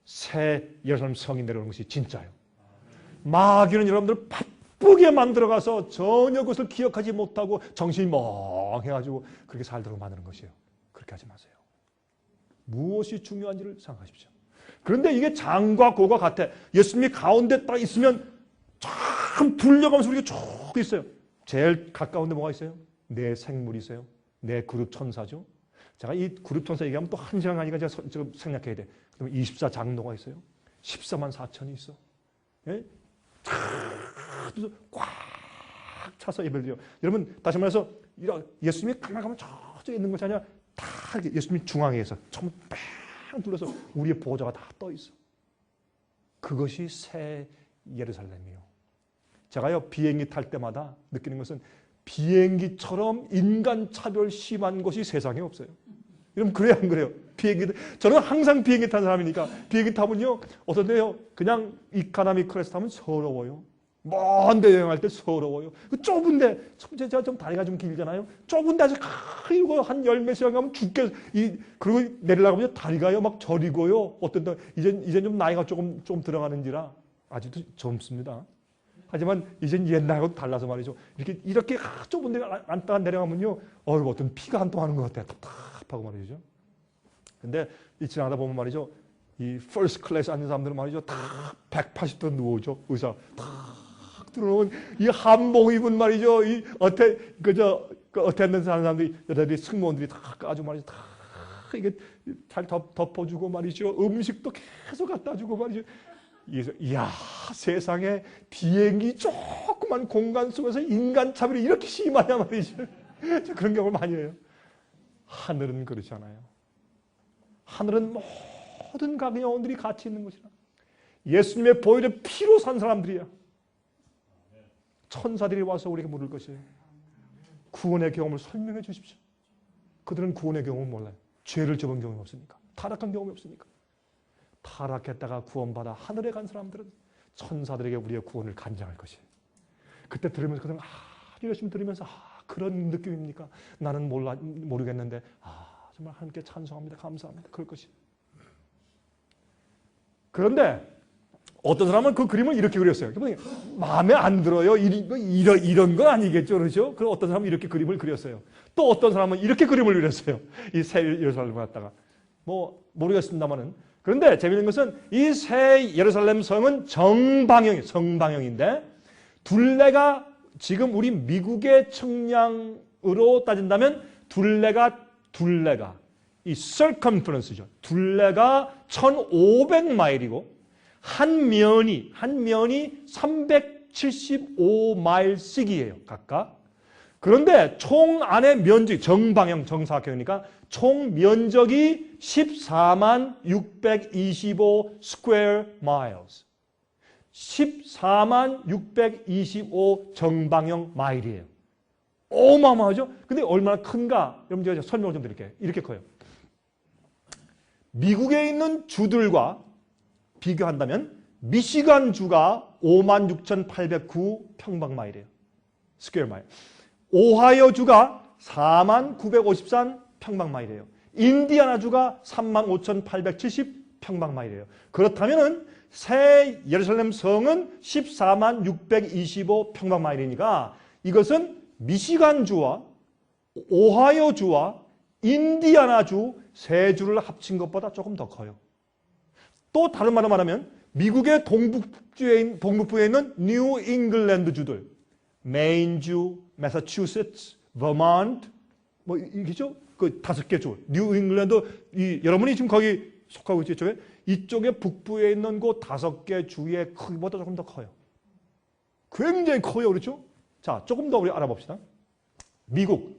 새 예루살렘 성이 내려오는 것이 진짜예요. 마귀는 여러분들을 바쁘게 만들어가서 전혀 그것을 기억하지 못하고 정신이 멍해가지고 그렇게 살도록 만드는 것이에요. 그렇게 하지 마세요. 무엇이 중요한지를 생각하십시오. 그런데 이게 장과 고가 같아. 예수님이 가운데 딱 있으면 참 둘려가면서 우리가 쭉 있어요. 제일 가까운 데 뭐가 있어요? 내 생물이 있어요. 내 그룹 천사죠. 제가 이 그룹 천사 얘기하면 또 1시간 가니까 제가 지금 생략해야 돼. 그러면 24장로가 있어요. 14만 4천이 있어. 예? 꽉 차서 예배를 드려요. 여러분, 다시 말해서 예수님이 가만 가면 저쪽에 있는 것이 아니라 다 예수님이 중앙에서 전부 뺑 둘러서 우리의 보좌가 다 떠 있어. 그것이 새 예루살렘이에요. 제가요, 비행기 탈 때마다 느끼는 것은 비행기처럼 인간 차별 심한 곳이 세상에 없어요. 여러분, 그래요, 안 그래요? 저는 항상 비행기 탄 사람이니까 비행기 타면요, 어떤데요? 그냥 이카노미 클래스 타면 서러워요. 먼데 여행할 때 서러워요. 좁은데, 제가 좀 다리가 좀 길잖아요. 좁은데 아주 이거 한 10몇 시간 가면 그리고 내리려고 하면 다리가요, 막 저리고요. 어떤 때, 이젠 좀 나이가 조금 들어가는지라 아직도 젊습니다. 하지만 이젠 옛날하고 달라서 말이죠. 이렇게 좁은 데 앉다가 내려가면요, 어떤 피가 한 통 하는 것 같아요. 답답하고 말이죠. 근데 이 지나가다 보면 말이죠, 이 퍼스트 클래스 앉은 사람들은 말이죠, 다 180도 누워죠. 의사 탁 들어오면 이 한복 입은 말이죠, 이 어텐던스 하는 사람들이, 여자들이, 승무원들이 다 아주 말이죠, 다 이게 잘 덮어주고 말이죠, 음식도 계속 갖다 주고 말이죠. 이야, 세상에 비행기 조그만 공간 속에서 인간 차별이 이렇게 심하냐 말이죠. 그런 경험을 많이 해요. 하늘은 그렇지 않아요. 하늘은 모든 각의 영혼들이 같이 있는 것이라. 예수님의 보혈의 피로 산 사람들이야. 천사들이 와서 우리에게 물을 것이에요. 구원의 경험을 설명해 주십시오. 그들은 구원의 경험을 몰라요. 죄를 접은 경험이 없으니까. 타락한 경험이 없으니까. 타락했다가 구원받아 하늘에 간 사람들은 천사들에게 우리의 구원을 간증할 것이에요. 그때 들으면서 그들은 열심히 들으면서 그런 느낌입니까? 나는 모르겠는데 정말 하나님께 찬송합니다. 감사합니다. 그럴 것이에요. 그런데 어떤 사람은 그 그림을 이렇게 그렸어요. 마음에 안 들어요. 이런 건 아니겠죠. 그렇죠? 그럼 어떤 사람은 이렇게 그림을 그렸어요. 또 어떤 사람은 이렇게 그림을 그렸어요. 이 새 예루살렘을 갖다가. 모르겠습니다만은. 그런데 재미있는 것은 이 새 예루살렘 성은 정방형인데, 둘레가 지금 우리 미국의 측량으로 따진다면 둘레가 이 circumference죠. 둘레가 1,500마일이고 한 면이 375마일씩이에요. 각각. 그런데 총 안의 면적이 정방형, 정사각형이니까 총 면적이 14만 625 square miles. 14만 625 정방형 마일이에요. 어마어마하죠? 근데 얼마나 큰가? 여러분 제가 설명을 좀 드릴게요. 이렇게 커요. 미국에 있는 주들과 비교한다면 미시간 주가 56,809 평방마일이에요. 스퀘어 마일. 오하이오 주가 4953 평방마일이에요. 인디아나 주가 35,870 평방마일이에요. 그렇다면 새 예루살렘 성은 14만 625 평방마일이니까 이것은 미시간 주와 오하이오 주와 인디아나 주 세 주를 합친 것보다 조금 더 커요. 또 다른 말로 말하면 미국의 동북부에 있는 뉴 잉글랜드 주들, 메인주, 매사추세츠, 버먼트, 이게죠? 그 5개 주, 뉴 잉글랜드, 여러분이 지금 거기 속하고 있죠? 이쪽에 북부에 있는 그 5개 주의 크기보다 조금 더 커요. 굉장히 커요, 그렇죠? 자, 조금 더 우리 알아봅시다. 뉴욕.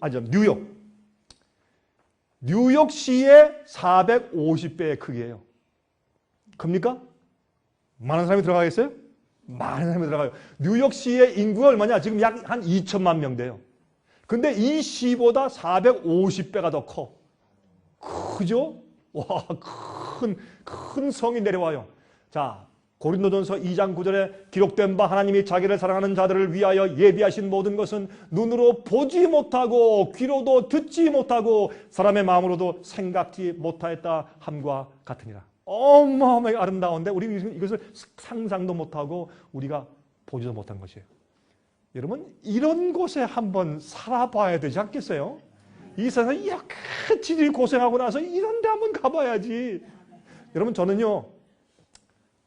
뉴욕시의 450배의 크기예요. 큽니까? 많은 사람이 들어가겠어요? 많은 사람이 들어가요. 뉴욕시의 인구가 얼마냐? 지금 약 한 2천만 명 돼요. 근데 이 시보다 450배가 더 커. 크죠? 와, 큰 성이 내려와요. 자, 고린도전서 2장 9절에 기록된 바 하나님이 자기를 사랑하는 자들을 위하여 예비하신 모든 것은 눈으로 보지 못하고 귀로도 듣지 못하고 사람의 마음으로도 생각지 못하였다 함과 같으니라. 어마어마하게 아름다운데 우리 이것을 상상도 못하고 우리가 보지도 못한 것이에요. 여러분, 이런 곳에 한번 살아봐야 되지 않겠어요? 이 세상에 이렇게 지들이 고생하고 나서 이런 데 한번 가봐야지. 여러분, 저는요,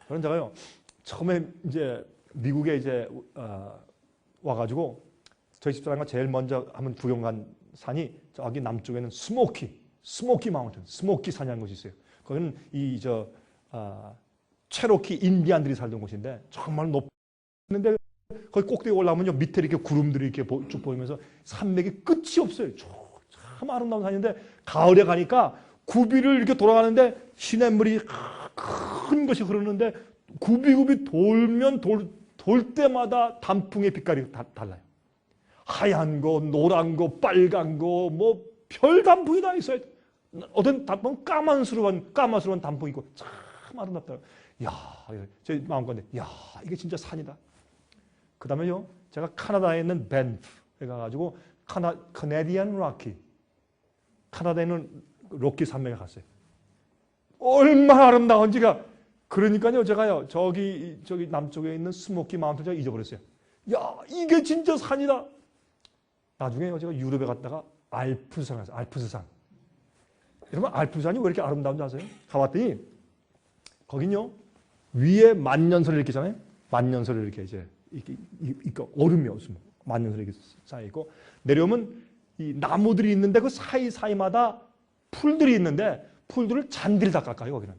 제가요, 처음에 이제 미국에 이제 와가지고 저희 집사람과 제일 먼저 한번 구경 간 산이 저기 남쪽에는 스모키 마운틴, 스모키 산이라는 곳이 있어요. 거기는 체로키 인디안들이 살던 곳인데 정말 높은데 거기 꼭대기 올라오면요 밑에 이렇게 구름들이 이렇게 쭉 보이면서 산맥이 끝이 없어요. 참 아름다운 산인데 가을에 가니까 구비를 이렇게 돌아가는데 시냇물이 큰 것이 흐르는데 구비구비 돌면 돌 때마다 단풍의 빛깔이 달라요. 하얀 거, 노란 거, 빨간 거, 뭐 별 단풍이 다 있어요. 어떤 단풍은 까만스러운 단풍이 있고 참 아름답다. 야, 제 마음 가운데 야, 이게 진짜 산이다. 그 다음에요, 제가 카나다에 있는 밴프에 가가지고 카네디안 로키, 카나다에 있는 로키 산맥에 갔어요. 얼마나 아름다운지가. 그러니까요, 제가요, 저기 남쪽에 있는 스모키 마운틴 제가 잊어버렸어요. 야, 이게 진짜 산이다. 나중에요, 제가 유럽에 갔다가 알프스산 갔어요. 알프스산. 여러분, 알프스산이 왜 이렇게 아름다운지 아세요? 가봤더니 거긴요, 위에 만년설이 이렇게 있잖아요. 만년설이 이렇게 이제 있고 얼음이 없습니다. 만년설이 이렇게 쌓여 있고 내려오면 이 나무들이 있는데 그 사이사이마다 풀들이 있는데 풀들을 잔디를 다 깎아요. 거기는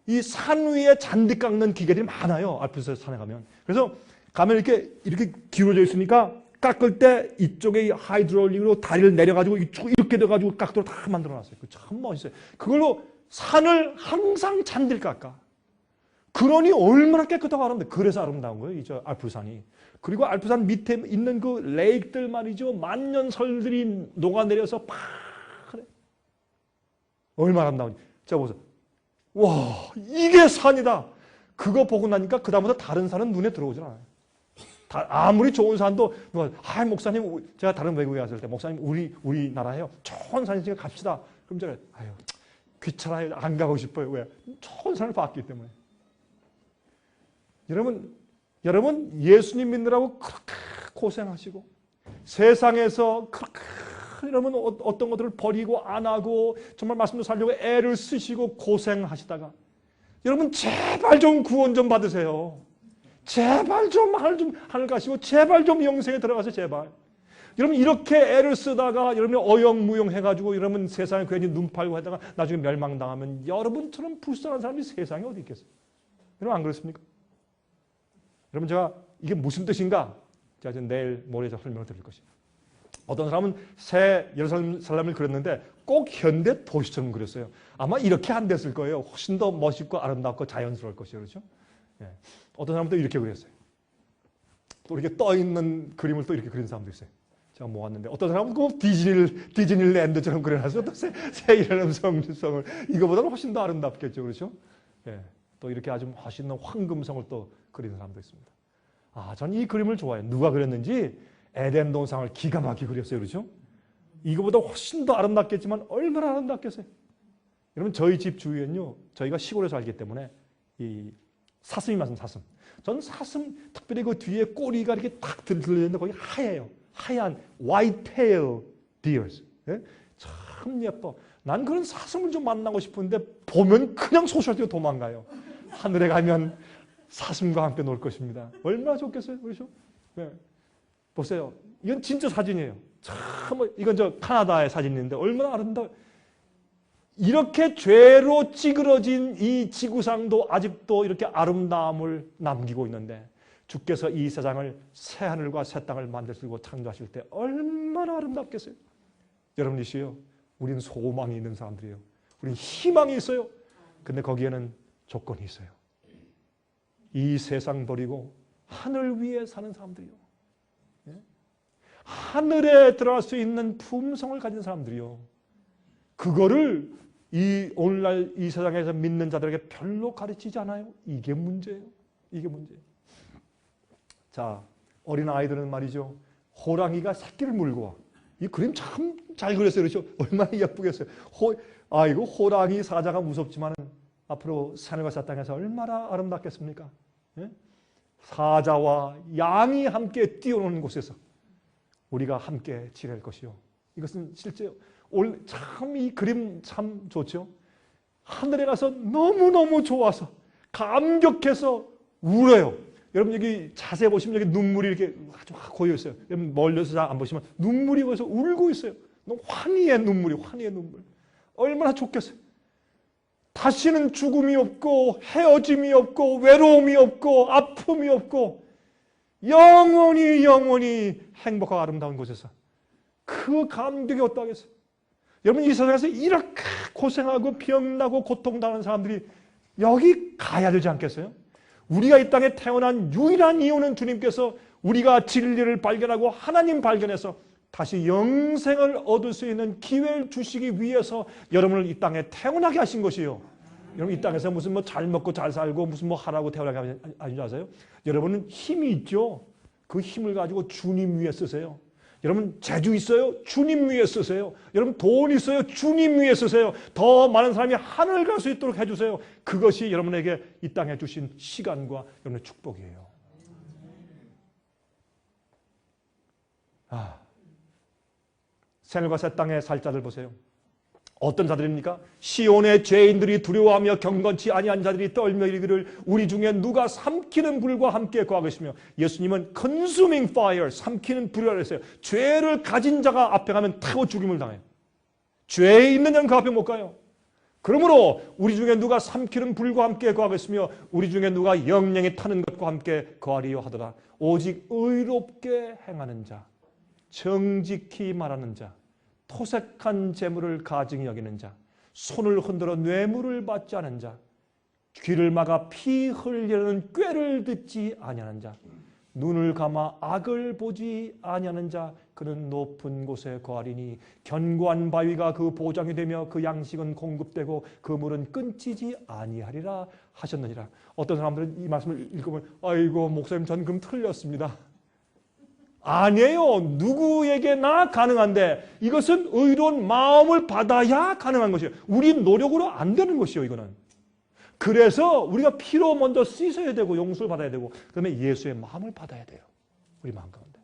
이 산 위에 잔디 깎는 기계들이 많아요. 알프스 산에 가면. 그래서 가면 이렇게 기울어져 있으니까 깎을 때 이쪽에 하이드롤릭으로 다리를 내려가지고 이쪽 이렇게 돼가지고 깎도록 다 만들어놨어요. 참 멋있어요. 그걸로 산을 항상 잔디를 깎아. 그러니 얼마나 깨끗하고 아름다워. 그래서 아름다운 거예요. 이 알프산이. 그리고 알프산 밑에 있는 그 레이크들 말이죠. 만년설들이 녹아내려서 파래. 얼마나 아름다운지. 제가 보세요. 와, 이게 산이다. 그거 보고 나니까 그다음부터 다른 산은 눈에 들어오질 않아요. 아무리 좋은 산도 누가 목사님, 제가 다른 외국에 갔을 때 목사님 우리나라에요 좋은 산이니까 갑시다. 그럼 제가 귀찮아요. 안 가고 싶어요. 왜? 좋은 산을 봤기 때문에. 여러분 예수님 믿느라고 그렇게 고생하시고 세상에서 그렇게 여러분 어떤 것들을 버리고 안 하고 정말 말씀도 살려고 애를 쓰시고 고생하시다가 여러분 제발 좀 구원 좀 받으세요. 제발 좀 하늘 가시고 제발 좀 영생에 들어가서 제발. 여러분 이렇게 애를 쓰다가 여러분이 어영무영 해가지고 여러분 세상에 괜히 눈 팔고 하다가 나중에 멸망당하면 여러분처럼 불쌍한 사람이 세상에 어디 있겠어요? 여러분 안 그렇습니까? 여러분 제가 이게 무슨 뜻인가? 제가 내일 모레 설명을 드릴 것입니다. 어떤 사람은 새 예루살렘을 그렸는데 꼭 현대 도시처럼 그렸어요. 아마 이렇게 안 됐을 거예요. 훨씬 더 멋있고 아름답고 자연스러울 것이에요. 그렇죠? 예. 어떤 사람은 또 이렇게 그렸어요. 또 이렇게 떠 있는 그림을 또 이렇게 그린 사람도 있어요. 제가 모았는데 어떤 사람은 꼭 디즈니랜드처럼 그려놨어요. 또 새 예루살렘 성을 이거보다는 훨씬 더 아름답겠죠. 그렇죠? 예. 또 이렇게 아주 멋있는 황금성을 또 그리는 사람도 있습니다. 저는 이 그림을 좋아해요. 누가 그렸는지 에덴 동상을 기가 막히게 그렸어요. 그렇죠? 이거보다 훨씬 더 아름답겠지만 얼마나 아름답겠어요? 여러분 저희 집 주위에는요. 저희가 시골에 살기 때문에 이 사슴이 많습니다. 사슴. 저는 사슴 특별히 그 뒤에 꼬리가 이렇게 탁 들리는데 거기 하얘요. 하얀 white-tailed deers. 예? 참 예뻐. 난 그런 사슴을 좀 만나고 싶은데 보면 그냥 소설 뛰고 도망가요. 하늘에 가면 사슴과 함께 놀 것입니다. 얼마나 좋겠어요. 그렇죠? 네. 보세요. 이건 진짜 사진이에요. 참, 이건 카나다의 사진인데 얼마나 아름다워요. 이렇게 죄로 찌그러진 이 지구상도 아직도 이렇게 아름다움을 남기고 있는데 주께서 이 세상을 새 하늘과 새 땅을 만드시고 창조하실 때 얼마나 아름답겠어요. 여러분이시요. 우리는 소망이 있는 사람들이에요. 우리는 희망이 있어요. 근데 거기에는 조건이 있어요. 이 세상 버리고 하늘 위에 사는 사람들이요. 예? 하늘에 들어갈 수 있는 품성을 가진 사람들이요. 그거를 오늘날 이 세상에서 믿는 자들에게 별로 가르치지 않아요. 이게 문제예요. 이게 문제예요. 자, 어린 아이들은 말이죠. 호랑이가 새끼를 물고 와. 이 그림 참 잘 그렸어요. 그렇죠? 얼마나 예쁘겠어요. 아이고, 호랑이 사자가 무섭지만 앞으로 산과 땅에서 얼마나 아름답겠습니까? 예? 사자와 양이 함께 뛰어노는 곳에서 우리가 함께 지낼 것이요. 이것은 실제 참 이 그림 참 좋죠. 하늘에 가서 너무너무 좋아서 감격해서 울어요. 여러분 여기 자세히 보시면 여기 눈물이 이렇게 아주 고여 있어요. 여러분 멀리서 잘 안 보시면 눈물이 거기서 울고 있어요. 너무 환희의 눈물이, 환희의 눈물. 얼마나 좋겠어요. 다시는 죽음이 없고 헤어짐이 없고 외로움이 없고 아픔이 없고 영원히 행복하고 아름다운 곳에서 그 감격이 어떠하겠어요? 여러분 이 세상에서 이렇게 고생하고 병나고 고통당하는 사람들이 여기 가야 되지 않겠어요? 우리가 이 땅에 태어난 유일한 이유는 주님께서 우리가 진리를 발견하고 하나님 발견해서 다시 영생을 얻을 수 있는 기회를 주시기 위해서 여러분을 이 땅에 태어나게 하신 것이에요. 여러분 이 땅에서 무슨 뭐 잘 먹고 잘 살고 무슨 뭐 하라고 태어나게 하신 줄 아세요? 여러분은 힘이 있죠. 그 힘을 가지고 주님 위에 쓰세요. 여러분 재주 있어요? 주님 위에 쓰세요. 여러분 돈 있어요? 주님 위에 쓰세요. 더 많은 사람이 하늘 갈 수 있도록 해주세요. 그것이 여러분에게 이 땅에 주신 시간과 여러분의 축복이에요. 새하늘과 새 땅의 살 자들 보세요. 어떤 자들입니까? 시온의 죄인들이 두려워하며 경건치 아니한 자들이 떨며 이르기를 우리 중에 누가 삼키는 불과 함께 거하겠으며, 예수님은 consuming fire, 삼키는 불이라고 했어요. 죄를 가진 자가 앞에 가면 태워 죽임을 당해요. 죄에 있는 자는 그 앞에 못 가요. 그러므로 우리 중에 누가 삼키는 불과 함께 거하겠으며 우리 중에 누가 영령이 타는 것과 함께 거하리요 하더라. 오직 의롭게 행하는 자, 정직히 말하는 자, 토색한 재물을 가증히 여기는 자, 손을 흔들어 뇌물을 받지 않은 자, 귀를 막아 피 흘리려는 꾀를 듣지 아니하는 자, 눈을 감아 악을 보지 아니하는 자, 그는 높은 곳에 거하리니 견고한 바위가 그 보장이 되며 그 양식은 공급되고 그 물은 끊지지 아니하리라 하셨느니라. 어떤 사람들은 이 말씀을 읽으면 아이고 목사님 전 그럼 틀렸습니다. 아니에요. 누구에게나 가능한데 이것은 의로운 마음을 받아야 가능한 것이에요. 우리 노력으로 안 되는 것이에요. 이거는. 그래서 우리가 피로 먼저 씻어야 되고 용서를 받아야 되고 그다음에 예수의 마음을 받아야 돼요. 우리 마음 가운데.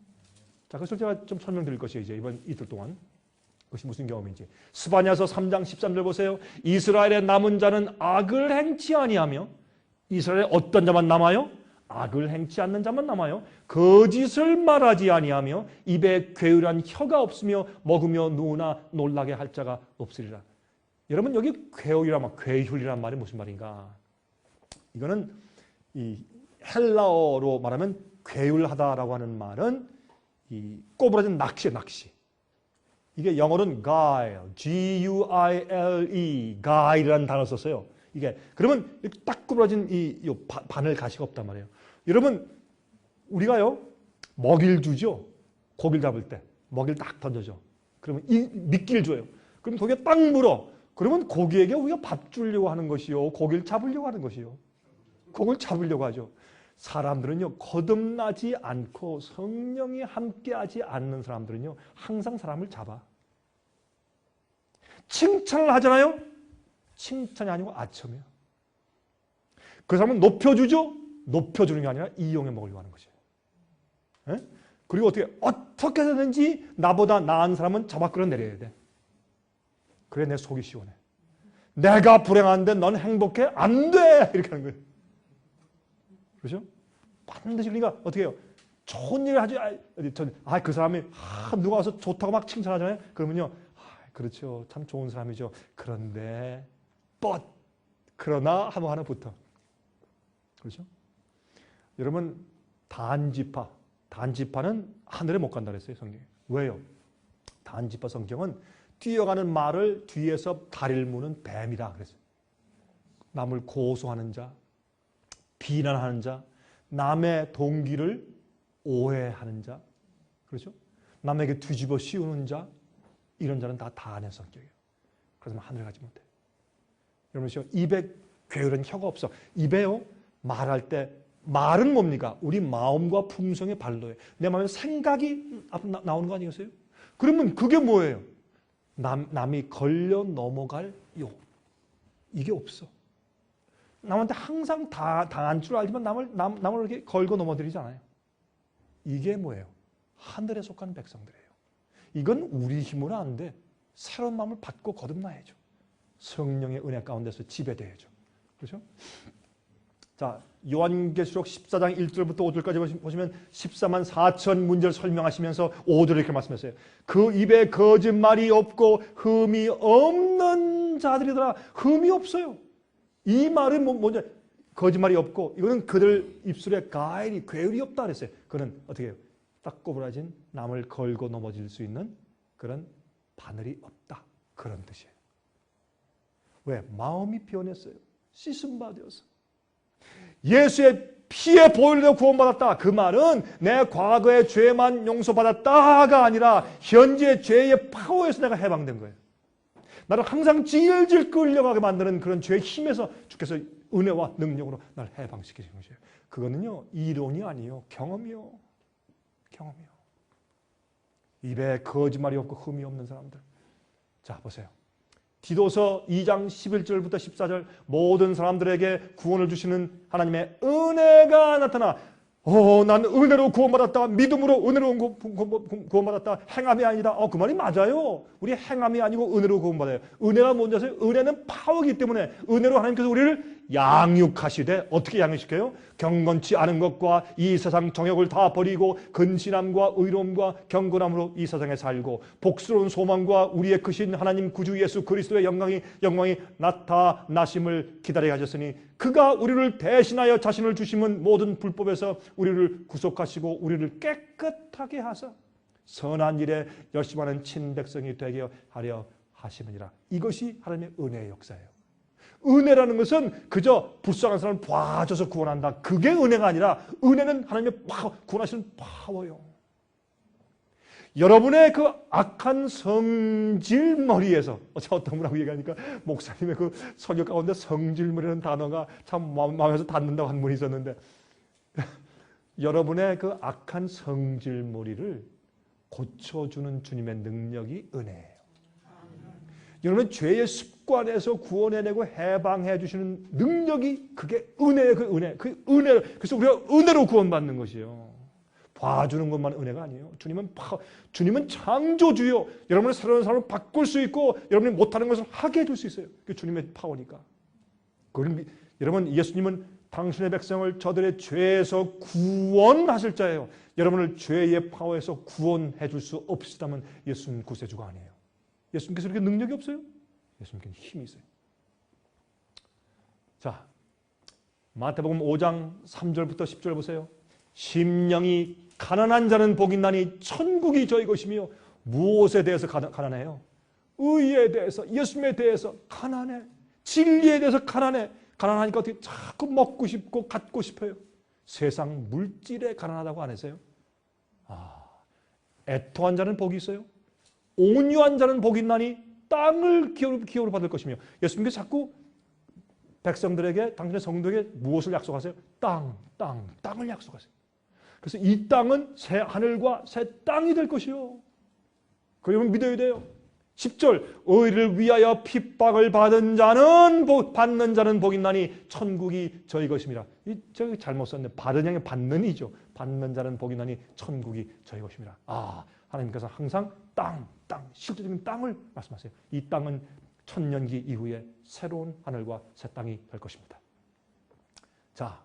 자, 그것을 제가 좀 설명드릴 것이에요. 이제 이번 이틀 동안. 그것이 무슨 경험인지. 스바냐서 3장 13절 보세요. 이스라엘의 남은 자는 악을 행치 아니하며, 이스라엘에 어떤 자만 남아요? 악을 행치 않는 자만 남아요. 거짓을 말하지 아니하며 입에 괴울한 혀가 없으며 먹으며 누우나 놀라게 할 자가 없으리라. 여러분 여기 괴휼이란 말이 무슨 말인가? 이거는 이 헬라어로 말하면 괴울하다라고 하는 말은 이 꼬부라진 낚시예요, 낚시. 이게 영어로는 guile, G-U-I-L-E, guile이라는 단어 썼어요. 이게 그러면 딱 구부러진 이 바늘 가시가 없단 말이에요. 여러분 우리가요 먹이를 주죠. 고기를 잡을 때 먹이를 딱 던져줘. 그러면 미끼를 줘요. 그럼 거기에 딱 물어. 그러면 고기에게 우리가 밥 주려고 하는 것이요, 고기를 잡으려고 하는 것이요. 고기를 잡으려고 하죠. 사람들은요 거듭나지 않고 성령이 함께하지 않는 사람들은요 항상 사람을 잡아. 칭찬을 하잖아요. 칭찬이 아니고 아첨이에요. 그 사람은 높여주죠. 높여주는 게 아니라 이용해 먹으려고 하는 것이에요. 에? 그리고 어떻게 되든지 나보다 나은 사람은 잡아 끌어내려야 돼. 그래 내 속이 시원해. 내가 불행한데 넌 행복해? 안 돼! 이렇게 하는 거예요. 그렇죠? 반드시 그러니까 어떻게 해요? 좋은 일을 하지. 그 사람이 누가 와서 좋다고 막 칭찬하잖아요. 그러면요. 그렇죠. 참 좋은 사람이죠. 그런데 그러나 하나 붙어. 그렇죠? 여러분 단지파는 하늘에 못 간다 그랬어요. 성경에. 왜요? 단지파 성경은 뛰어가는 말을 뒤에서 다리를 무는 뱀이라 그랬어요. 남을 고소하는 자, 비난하는 자, 남의 동기를 오해하는 자, 그렇죠? 남에게 뒤집어 씌우는 자, 이런 자는 다 안의 성격이에요. 그래서 하늘 가지 못해. 여러분, 입에 게으른 혀가 없어. 입에요, 말할 때, 말은 뭡니까? 우리 마음과 품성의 발로예요. 내 마음에 생각이 나오는 거 아니겠어요? 그러면 그게 뭐예요? 남이 걸려 넘어갈 요. 이게 없어. 남한테 항상 당한 줄 알지만 남을 이렇게 걸고 넘어뜨리지 않아요. 이게 뭐예요? 하늘에 속한 백성들이에요. 이건 우리 힘으로 안 돼. 새로운 마음을 받고 거듭나야죠. 성령의 은혜 가운데서 지배돼야죠. 그렇죠? 자, 요한계시록 14장 1절부터 5절까지 보시면 14만 4천 문제를 설명하시면서 5절을 이렇게 말씀하세요. 그 입에 거짓말이 없고 흠이 없는 자들이더라. 흠이 없어요. 이 말은 뭐냐? 거짓말이 없고, 이거는 그들 입술에 가일이, 괴율이 없다 그랬어요. 그는 어떻게 해요? 딱 꼬부라진 남을 걸고 넘어질 수 있는 그런 바늘이 없다. 그런 뜻이에요. 왜? 마음이 변했어요. 씻음 받아서. 예수의 피에 보혈로 구원받았다. 그 말은 내 과거의 죄만 용서받았다가 아니라 현재의 죄의 파워에서 내가 해방된 거예요. 나를 항상 질질 끌려가게 만드는 그런 죄의 힘에서 주께서 은혜와 능력으로 나를 해방시키신 것이에요. 그거는요, 이론이 아니에요. 경험이요. 경험이요. 입에 거짓말이 없고 흠이 없는 사람들. 자, 보세요. 디도서 2장 11절부터 14절 모든 사람들에게 구원을 주시는 하나님의 은혜가 나타나 난 은혜로 구원받았다. 믿음으로 은혜로 구원받았다. 행함이 아니다. 그 말이 맞아요. 우리 행함이 아니고 은혜로 구원받아요. 은혜가 뭔지 아세요? 은혜는 파워이기 때문에 은혜로 하나님께서 우리를 양육하시되 어떻게 양육시켜요? 경건치 않은 것과 이 세상 정욕을 다 버리고 근신함과 의로움과 경건함으로 이 세상에 살고 복스러운 소망과 우리의 크신 하나님 구주 예수 그리스도의 영광이 나타나심을 기다려 하셨으니 그가 우리를 대신하여 자신을 주심은 모든 불법에서 우리를 구속하시고 우리를 깨끗하게 하사 선한 일에 열심하는 친백성이 되게 하려 하심이니라. 이것이 하나님의 은혜의 역사예요. 은혜라는 것은 그저 불쌍한 사람을 봐줘서 구원한다. 그게 은혜가 아니라 은혜는 하나님의 구원하시는 파워요. 여러분의 그 악한 성질머리에서 어떤 분하고 얘기하니까 목사님의 그 설교 가운데 성질머리라는 단어가 참 마음에서 닿는다고 한 분이 있었는데 여러분의 그 악한 성질머리를 고쳐주는 주님의 능력이 은혜예요. 여러분 죄의 습관에서 구원해내고 해방해 주시는 능력이 그게 은혜예요. 그 은혜. 그 은혜. 그래서 우리가 은혜로 구원받는 것이에요. 봐주는 것만 은혜가 아니에요. 주님은 창조주요. 여러분의 새로운 삶을 바꿀 수 있고 여러분이 못하는 것을 하게 해줄 수 있어요. 그게 주님의 파워니까. 여러분 예수님은 당신의 백성을 저들의 죄에서 구원하실 자예요. 여러분을 죄의 파워에서 구원해 줄 수 없으시다면 예수님은 구세주가 아니에요. 예수님께서 이렇게 능력이 없어요? 예수님께는 힘이 있어요. 자, 마태복음 5장 3절부터 10절 보세요. 심령이 가난한 자는 복이 있나니 천국이 저희 것이며 무엇에 대해서 가난해요? 의에 대해서, 예수님에 대해서 가난해. 진리에 대해서 가난해. 가난하니까 어떻게 자꾸 먹고 싶고 갖고 싶어요. 세상 물질에 가난하다고 안 했어요? 애토한 자는 복이 있어요. 온유한 자는 복이 있나니 땅을 기업으로 받을 것이며 예수님께서 자꾸 백성들에게 당신의 성도에게 무엇을 약속하세요? 땅을 약속하세요. 그래서 이 땅은 새 하늘과 새 땅이 될 것이요. 그러면 믿어야 돼요. 10절 의를 위하여 핍박을 받는 자는 복이 있나니 천국이 저희 것입니다. 저기 잘못 썼네. 받은 받는 이죠. 받는 자는 복이 있나니 천국이 저희 것입니다. 하나님께서 항상 실질적인 땅을 말씀하세요. 이 땅은 천년기 이후에 새로운 하늘과 새 땅이 될 것입니다. 자,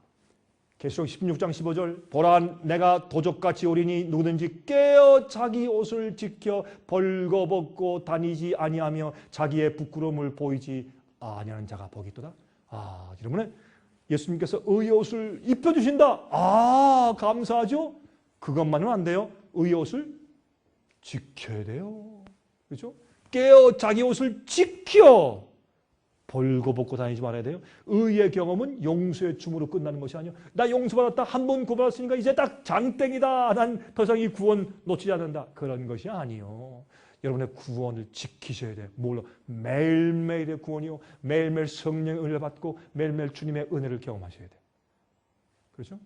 계시록 16장 15절 보라 내가 도적같이 오리니 누구든지 깨어 자기 옷을 지켜 벌거벗고 다니지 아니하며 자기의 부끄러움을 보이지 아니하는 자가 복이 있도다. 여러분 예수님께서 의의 옷을 입혀주신다. 감사하죠? 그것만은 안 돼요. 의의 옷을 지켜야 돼요. 그렇죠? 깨어 자기 옷을 지켜 벌거벗고 다니지 말아야 돼요. 의의 경험은 용서의 춤으로 끝나는 것이 아니에요. 나 용서받았다. 한 번 구원받았으니까 이제 딱 장땡이다. 난 더 이상 이 구원 놓치지 않는다. 그런 것이 아니요. 여러분의 구원을 지키셔야 돼요. 뭘로? 매일매일의 구원이요. 매일매일 성령의 은혜를 받고 매일매일 주님의 은혜를 경험하셔야 돼요. 그렇죠?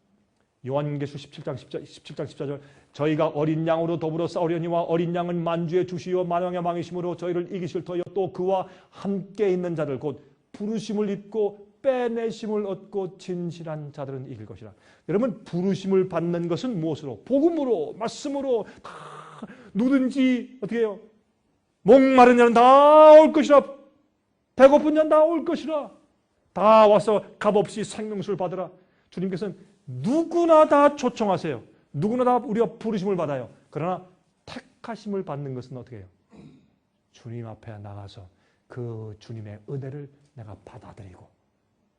요한계시록 17장 14절 저희가 어린 양으로 더불어 싸우려니와 어린 양은 만주의 주시요 만왕의 왕이심으로 저희를 이기실 터이요 또 그와 함께 있는 자들 곧 부르심을 입고 빼내심을 얻고 진실한 자들은 이길 것이라. 여러분 부르심을 받는 것은 무엇으로? 복음으로 말씀으로 다 누든지 어떻게 해요? 목마른 자는 다 올 것이라. 배고픈 자는 다 올 것이라. 다 와서 값없이 생명수를 받으라. 주님께서는 누구나 다 초청하세요. 누구나 다 우리가 부르심을 받아요. 그러나 택하심을 받는 것은 어떻게 해요? 주님 앞에 나가서 그 주님의 은혜를 내가 받아들이고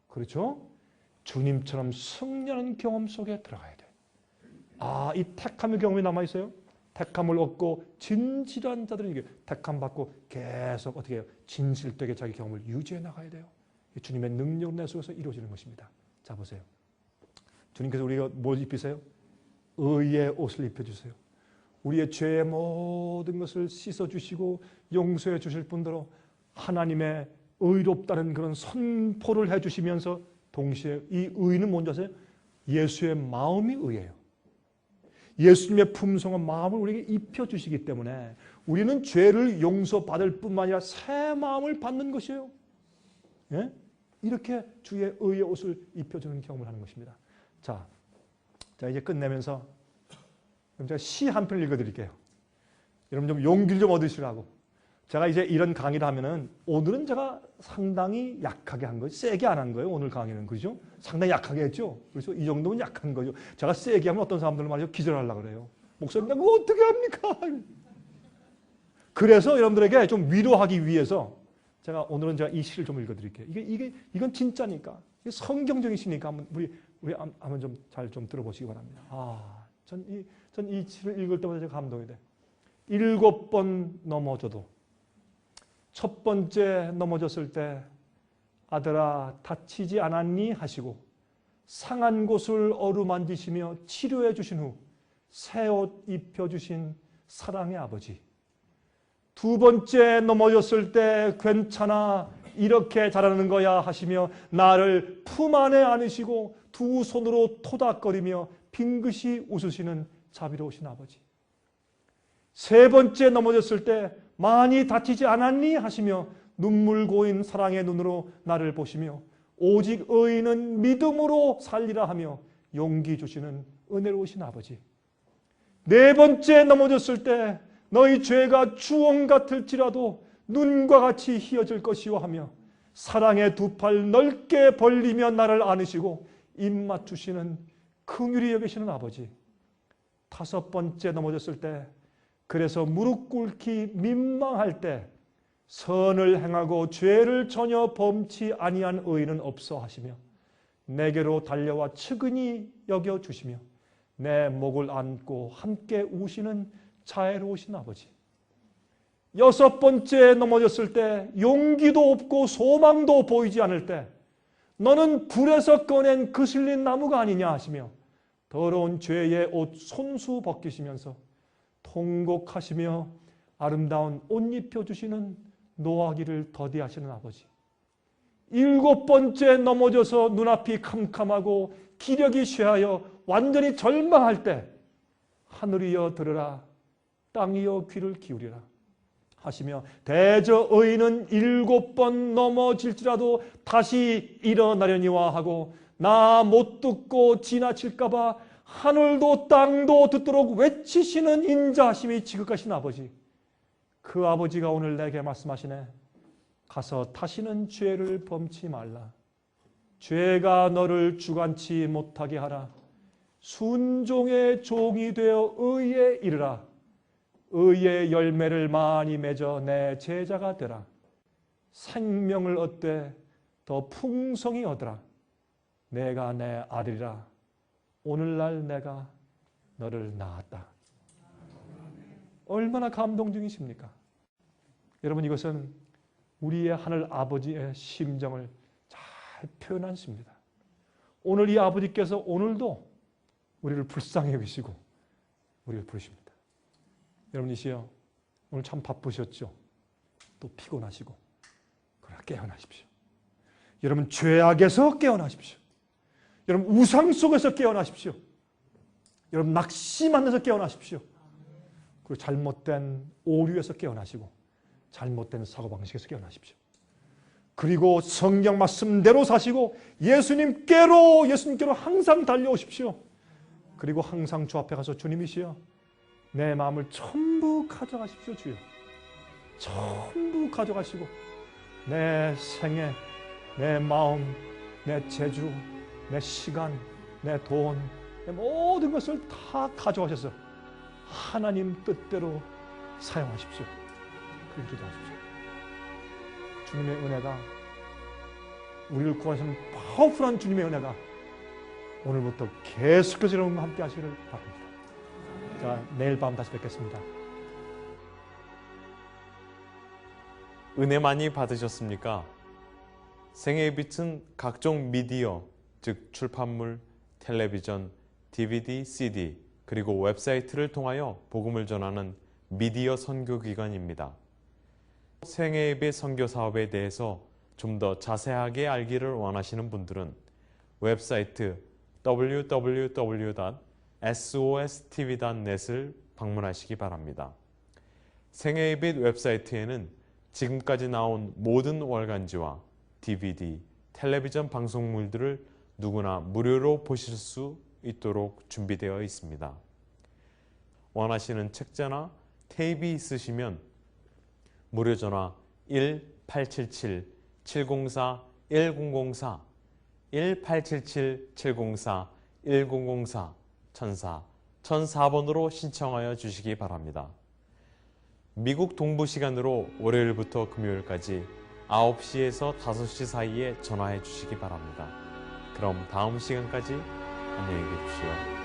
그렇죠? 주님처럼 승리하는 경험 속에 들어가야 돼요. 아, 이 택함의 경험이 남아있어요? 택함을 얻고 진실한 자들은 이게 택함 받고 계속 어떻게 해요? 진실되게 자기 경험을 유지해 나가야 돼요. 주님의 능력 내 속에서 이루어지는 것입니다. 자 보세요. 주님께서 우리가 뭘 입히세요? 의의 옷을 입혀주세요. 우리의 죄의 모든 것을 씻어주시고 용서해 주실 뿐더러 하나님의 의롭다는 그런 선포를 해주시면서 동시에 이 의는 뭔지 아세요? 예수의 마음이 의예요. 예수님의 품성한 마음을 우리에게 입혀주시기 때문에 우리는 죄를 용서받을 뿐만 아니라 새 마음을 받는 것이에요. 예? 이렇게 주의 의의 옷을 입혀주는 경험을 하는 것입니다. 자 이제 끝내면서 제가 시 한 편을 읽어드릴게요. 여러분 좀 용기를 좀 얻으시라고. 제가 이제 이런 강의를 하면은 오늘은 제가 상당히 약하게 한 거예요. 세게 안 한 거예요. 오늘 강의는 그죠? 상당히 약하게 했죠. 그래서 이 정도면 약한 거죠. 제가 세게 하면 어떤 사람들은 말이죠 기절하려고 그래요. 목사님, 나 그거 어떻게 합니까? 그래서 여러분들에게 좀 위로하기 위해서 제가 오늘은 제가 이 시를 좀 읽어드릴게요. 이건 진짜니까. 이게 성경적인 시니까 우리 한번 좀 잘 좀 들어보시기 바랍니다. 전 이 시를 읽을 때마다 제가 감동이 돼. 7번 넘어져도 첫 번째 넘어졌을 때 아들아 다치지 않았니 하시고 상한 곳을 어루만지시며 치료해 주신 후 새 옷 입혀주신 사랑의 아버지. 두 번째 넘어졌을 때 괜찮아 이렇게 잘하는 거야 하시며 나를 품 안에 안으시고 두 손으로 토닥거리며 빙긋이 웃으시는 자비로우신 아버지. 세 번째 넘어졌을 때 많이 다치지 않았니 하시며 눈물 고인 사랑의 눈으로 나를 보시며 오직 의인은 믿음으로 살리라 하며 용기 주시는 은혜로우신 아버지. 네 번째 넘어졌을 때 너희 죄가 주홍 같을지라도 눈과 같이 희어질 것이요 하며 사랑의 두 팔 넓게 벌리며 나를 안으시고 입 맞추시는 긍휼히 여기시는 아버지. 다섯 번째 넘어졌을 때 그래서 무릎 꿇기 민망할 때 선을 행하고 죄를 전혀 범치 아니한 의인은 없어 하시며 내게로 달려와 측은히 여겨주시며 내 목을 안고 함께 우시는 자애로우신 아버지. 여섯 번째 넘어졌을 때 용기도 없고 소망도 보이지 않을 때 너는 불에서 꺼낸 그슬린 나무가 아니냐 하시며 더러운 죄의 옷 손수 벗기시면서 통곡하시며 아름다운 옷 입혀주시는 노하기를 더디하시는 아버지. 일곱 번째 넘어져서 눈앞이 캄캄하고 기력이 쇠하여 완전히 절망할 때 하늘이여 들으라 땅이여 귀를 기울이라 하시며 대저 의인은 7번 넘어질지라도 다시 일어나려니와 하고 나 못 듣고 지나칠까 봐 하늘도 땅도 듣도록 외치시는 인자하심이 지극하신 아버지. 그 아버지가 오늘 내게 말씀하시네. 가서 다시는 죄를 범치 말라. 죄가 너를 주관치 못하게 하라. 순종의 종이 되어 의에 이르라. 의의 열매를 많이 맺어 내 제자가 되라. 생명을 얻되 더 풍성히 얻으라. 내가 내 아들이라. 오늘날 내가 너를 낳았다. 얼마나 감동적이십니까? 여러분, 이것은 우리의 하늘 아버지의 심정을 잘 표현한 것입니다. 오늘 이 아버지께서 오늘도 우리를 불쌍히 여기시고 우리를 부르십니다. 여러분, 이 시여 오늘 참 바쁘셨죠? 또 피곤하시고, 그러나 깨어나십시오. 여러분, 죄악에서 깨어나십시오. 여러분, 우상 속에서 깨어나십시오. 여러분, 낙심 안에서 깨어나십시오. 그리고 잘못된 오류에서 깨어나시고 잘못된 사고방식에서 깨어나십시오. 그리고 성경 말씀대로 사시고 예수님께로 항상 달려오십시오. 그리고 항상 주 앞에 가서 주님이시여, 내 마음을 전부 가져가십시오. 주여, 전부 가져가시고 내 생애, 내 마음, 내 재주, 내 시간, 내 돈, 내 모든 것을 다 가져가셔서 하나님 뜻대로 사용하십시오. 그렇게 기도하십시오. 주님의 은혜가, 우리를 구하시는 파워풀한 주님의 은혜가 오늘부터 계속해서 여러분과 함께 하시기를 바랍니다. 자, 내일 밤 다시 뵙겠습니다. 은혜 많이 받으셨습니까? 생애의 빛은 각종 미디어, 즉 출판물, 텔레비전, DVD, CD, 그리고 웹사이트를 통하여 복음을 전하는 미디어 선교기관입니다. 생애의 빛 선교 사업에 대해서 좀 더 자세하게 알기를 원하시는 분들은 웹사이트 www.sostv.net을 방문하시기 바랍니다. 생애의 빛 웹사이트에는 지금까지 나온 모든 월간지와 DVD, 텔레비전 방송물들을 누구나 무료로 보실 수 있도록 준비되어 있습니다. 원하시는 책자나 테이프 있으시면 무료 전화 1-877-704-1004 1-877-704-1004 1004번으로 신청하여 주시기 바랍니다. 미국 동부 시간으로 월요일부터 금요일까지 9시에서 5시 사이에 전화해 주시기 바랍니다. 그럼 다음 시간까지 안녕히 계십시오.